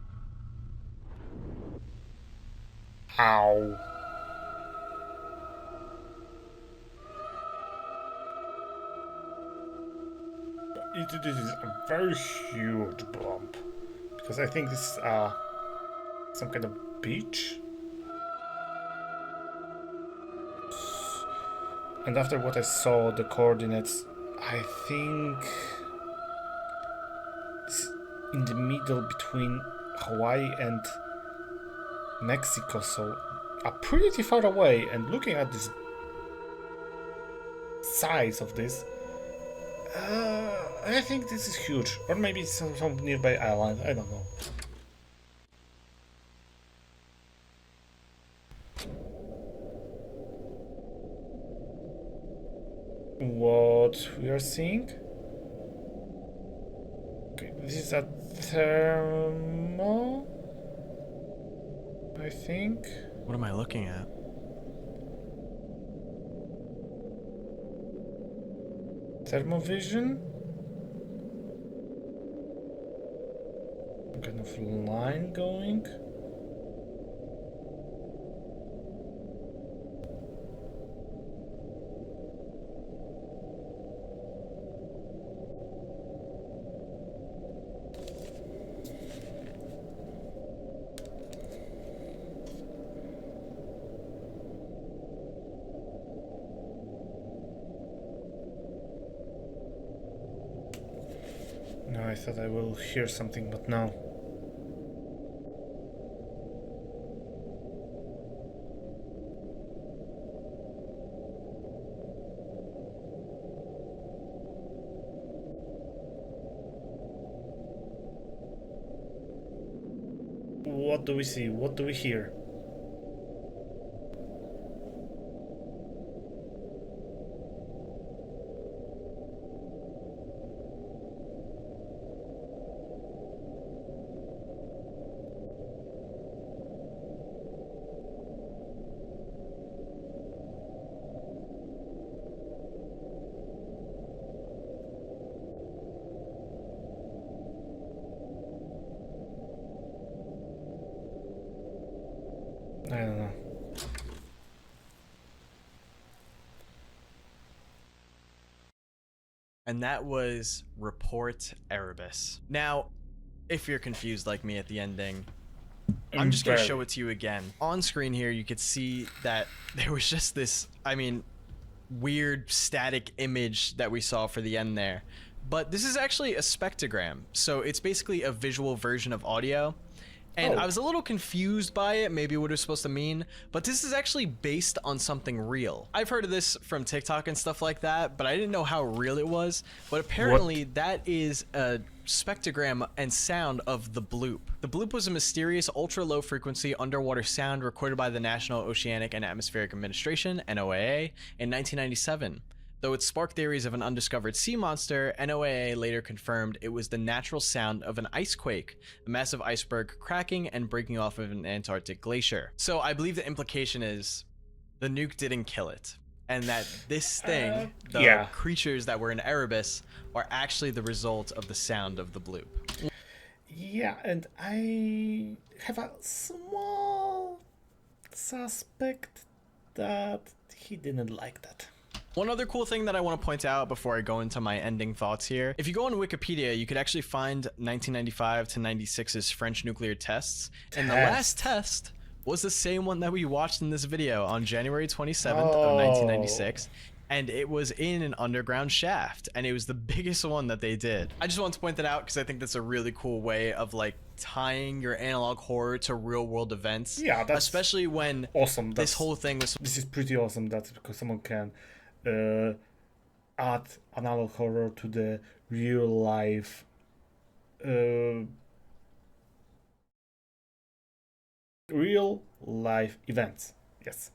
Ow. This is a very huge bump. Because I think this is some kind of beach. And after what I saw, the coordinates, I think it's in the middle between Hawaii and Mexico, so pretty far away. And looking at this size of this, I think this is huge. Or maybe it's some nearby island, I don't know. What we are seeing? Okay, this is a thermal, I think. What am I looking at? Thermovision? Kind of line going. No, I thought I will hear something, but no. What do we see? What do we hear? I don't know. And that was Rapport Erebus. Now, if you're confused like me at the ending, I'm just going to show it to you again. On screen here, you could see that there was just this, weird static image that we saw for the end there. But this is actually a spectrogram. So it's basically a visual version of audio. And I was a little confused by it, maybe what it was supposed to mean, but this is actually based on something real. I've heard of this from TikTok and stuff like that, but I didn't know how real it was. But apparently that is a spectrogram and sound of the bloop. The bloop was a mysterious ultra-low frequency underwater sound recorded by the National Oceanic and Atmospheric Administration, NOAA, in 1997. Though it sparked theories of an undiscovered sea monster, NOAA later confirmed it was the natural sound of an ice quake, a massive iceberg cracking and breaking off of an Antarctic glacier. So I believe the implication is the nuke didn't kill it, and that this thing, the creatures that were in Erebus, are actually the result of the sound of the bloop. Yeah, and I have a small suspect that he didn't like that. One other cool thing that I want to point out before I go into my ending thoughts here, if you go on Wikipedia, you could actually find 1995 to 96's French nuclear tests, and the last test was the same one that we watched in this video on January 27th of 1996, and it was in an underground shaft, and it was the biggest one that they did. I just want to point that out because I think that's a really cool way of like tying your analog horror to real world events. Yeah, that's especially when awesome. This whole thing was. This is pretty awesome. That because someone can add analog horror to the real life events. Yes.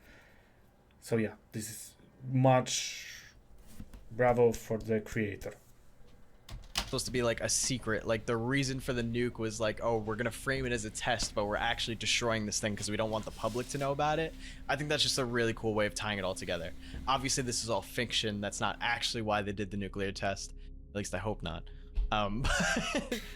So yeah, this is much bravo for the creator. Supposed to be like a secret, like the reason for the nuke was like, oh, we're gonna frame it as a test, but we're actually destroying this thing because we don't want the public to know about it. I think that's just a really cool way of tying it all together. Obviously this is all fiction, that's not actually why they did the nuclear test, at least I hope not.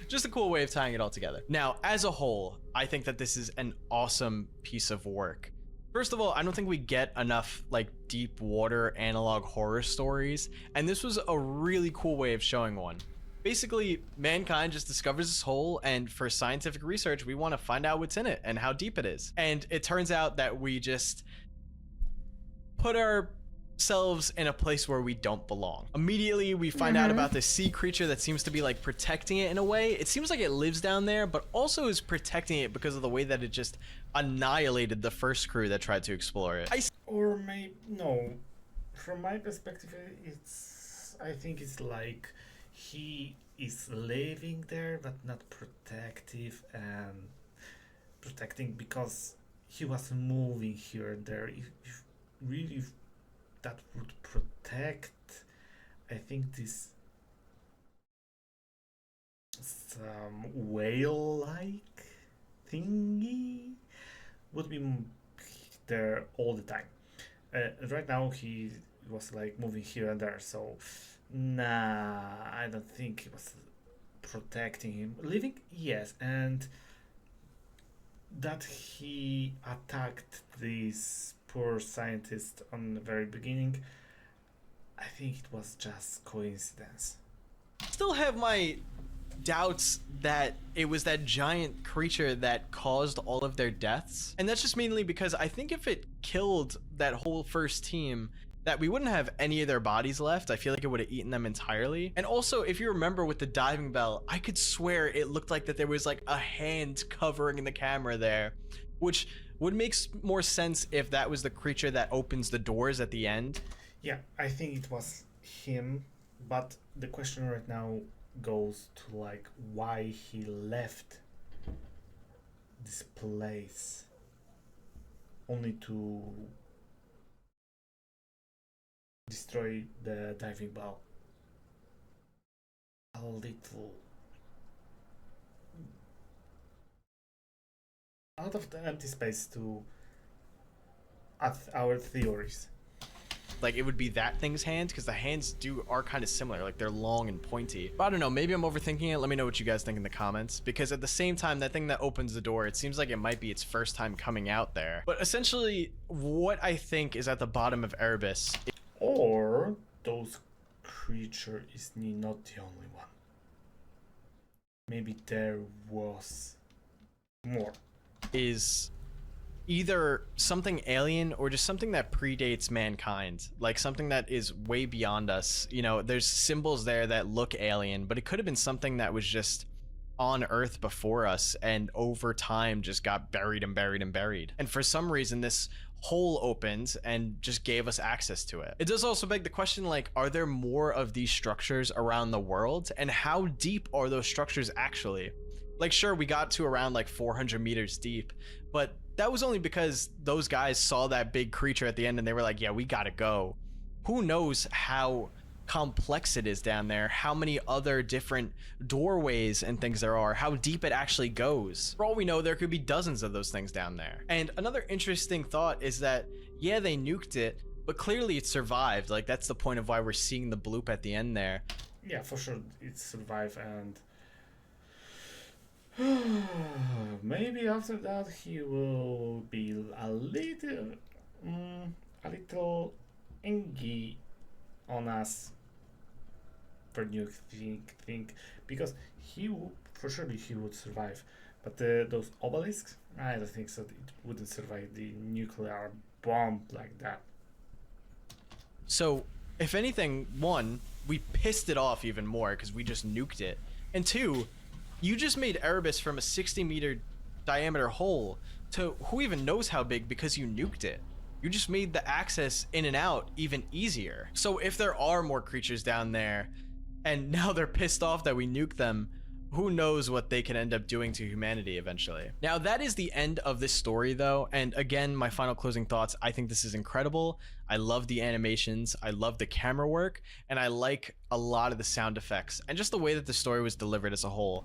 Just a cool way of tying it all together. Now, as a whole, I think that this is an awesome piece of work. First of all, I don't think we get enough like deep water analog horror stories, and this was a really cool way of showing one. Basically, mankind just discovers this hole, and for scientific research, we want to find out what's in it and how deep it is. And it turns out that we just put ourselves in a place where we don't belong. Immediately, we find out about this sea creature that seems to be like protecting it in a way. It seems like it lives down there, but also is protecting it because of the way that it just annihilated the first crew that tried to explore it. Or maybe, no. From my perspective, I think it's like he is living there but not protective and protecting because he was moving here and there. If really that would protect, I think this some whale-like thingy would be there all the time. Right now he was like moving here and there, so Nah, I don't think he was protecting him. Living, yes, and that he attacked this poor scientist on the very beginning, I think it was just coincidence. Still have my doubts that it was that giant creature that caused all of their deaths, and that's just mainly because I think if it killed that whole first team, that we wouldn't have any of their bodies left. I feel like it would have eaten them entirely. And also, if you remember with the diving bell, I could swear it looked like that there was like a hand covering the camera there, which would make more sense if that was the creature that opens the doors at the end. Yeah, I think it was him, but the question right now goes to like why he left this place only to destroy the diving bell. A little out of the empty space to our theories. Like it would be that thing's hands, because the hands are kind of similar, like they're long and pointy. But I don't know, maybe I'm overthinking it. Let me know what you guys think in the comments, because at the same time, that thing that opens the door, it seems like it might be its first time coming out there. But essentially, what I think is at the bottom of Erebus, or those creature is not the only one. Maybe there was more. Is either something alien or just something that predates mankind, like something that is way beyond us. You know, there's symbols there that look alien, but it could have been something that was just on Earth before us and over time just got buried and buried and buried. And for some reason, this hole opened and just gave us access to it. It does also beg the question, like, are there more of these structures around the world? And how deep are those structures actually? Like, sure, we got to around like 400 meters deep, but that was only because those guys saw that big creature at the end and they were like, yeah, we gotta go. Who knows how complex it is down there, how many other different doorways and things there are, how deep it actually goes. For all we know, there could be dozens of those things down there. And another interesting thought is that, yeah, they nuked it, but clearly it survived. Like, that's the point of why we're seeing the bloop at the end there. Yeah, for sure it survived, and maybe after that he will be a little angry on us for new thing, because for sure he would survive, but those obelisks, I don't think so. It wouldn't survive the nuclear bomb like that. So if anything, one, we pissed it off even more because we just nuked it, and two, you just made Erebus from a 60-meter diameter hole to who even knows how big because you nuked it. You just made the access in and out even easier. So if there are more creatures down there, and now they're pissed off that we nuked them, who knows what they can end up doing to humanity eventually. Now, that is the end of this story though, and again, my final closing thoughts, I think this is incredible. I love the animations, I love the camera work, and I like a lot of the sound effects, and just the way that the story was delivered as a whole.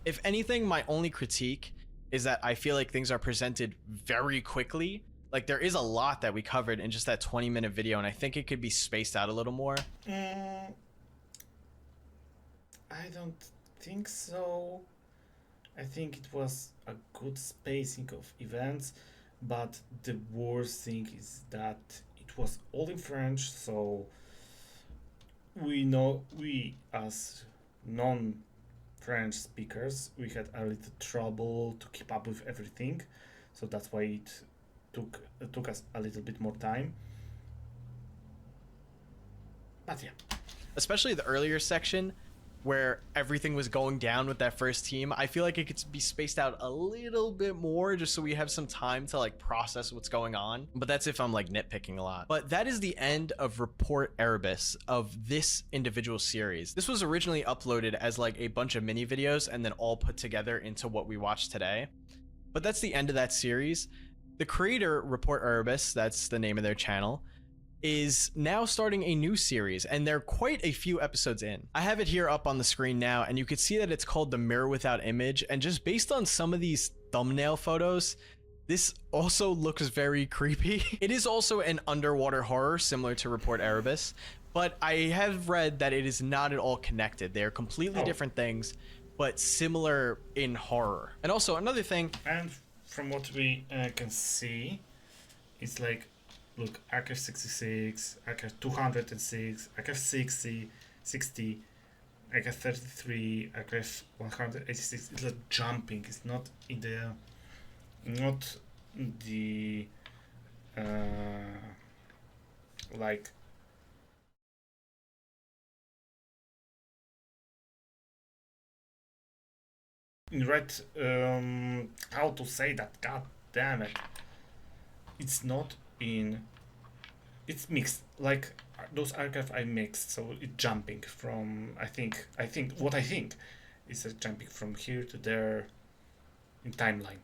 If anything, my only critique is that I feel like things are presented very quickly. Like, there is a lot that we covered in just that 20-minute video, and I think it could be spaced out a little more. I don't think so. I think it was a good spacing of events, but the worst thing is that it was all in French, so we as non-French speakers, we had a little trouble to keep up with everything, so that's why it took us a little bit more time. But yeah. Especially the earlier section where everything was going down with that first team, I feel like it could be spaced out a little bit more just so we have some time to like process what's going on. But that's if I'm like nitpicking a lot. But that is the end of Rapport Erebus of this individual series. This was originally uploaded as like a bunch of mini videos and then all put together into what we watched today. But that's the end of that series. The creator, Rapport Erebus, that's the name of their channel, is now starting a new series, and they're quite a few episodes in. I have it here up on the screen now, and you can see that it's called The Mirror Without Image, and just based on some of these thumbnail photos, this also looks very creepy. It is also an underwater horror similar to Rapport Erebus, but I have read that it is not at all connected. They are completely different things, but similar in horror. And also another thing, And from what we can see, it's like, look, Archive 66, Archive 206, Archive 60, Archive 33, Archive 186. It's like jumping. It's not in the like in right, how to say that, god damn it, it's not in, it's mixed, like those archive I mixed, so it's jumping from, I think what I think is jumping from here to there in timeline.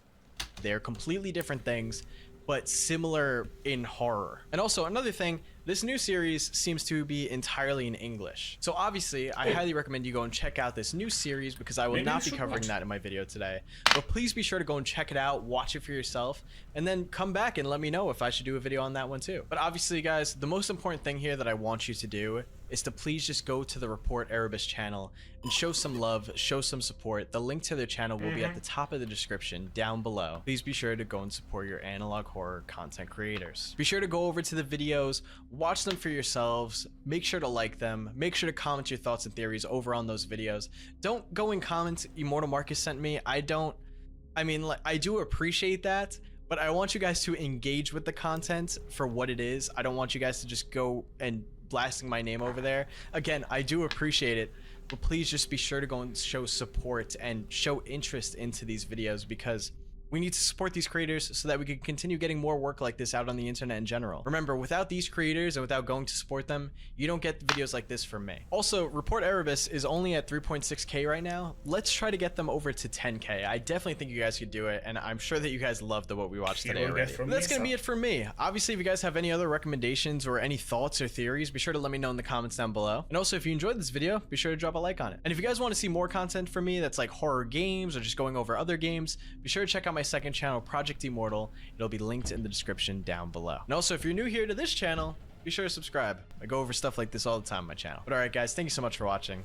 they're completely different things, but similar in horror. And also another thing, this new series seems to be entirely in English. So obviously, I highly recommend you go and check out this new series because I will Maybe not you be should covering watch that in my video today. But please be sure to go and check it out, watch it for yourself, and then come back and let me know if I should do a video on that one too. But obviously, guys, the most important thing here that I want you to do is to please just go to the Rapport Erebus channel and show some love, show some support. The link to their channel will be at the top of the description down below. Please be sure to go and support your analog horror content creators. Be sure to go over to the videos, watch them for yourselves, make sure to like them, make sure to comment your thoughts and theories over on those videos. Don't go and comment EmortalMarcus sent me. I do appreciate that, but I want you guys to engage with the content for what it is. I don't want you guys to just go and blasting my name over there. Again, I do appreciate it, but please just be sure to go and show support and show interest into these videos because we need to support these creators so that we can continue getting more work like this out on the internet in general. Remember, without these creators and without going to support them, you don't get videos like this from me. Also, Rapport Erebus is only at 3.6k right now. Let's try to get them over to 10k. I definitely think you guys could do it, and I'm sure that you guys loved what we watched today already. That's gonna be it for me. Obviously, if you guys have any other recommendations or any thoughts or theories, be sure to let me know in the comments down below. And also, if you enjoyed this video, be sure to drop a like on it. And if you guys want to see more content from me that's like horror games or just going over other games, be sure to check out my second channel, Project Immortal. It'll be linked in the description down below. And also, if you're new here to this channel, be sure to subscribe. I go over stuff like this all the time on my channel. But alright guys, thank you so much for watching.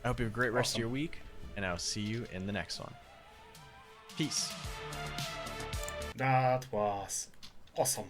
I hope you have a great rest of your week, and I'll see you in the next one. Peace. That was awesome.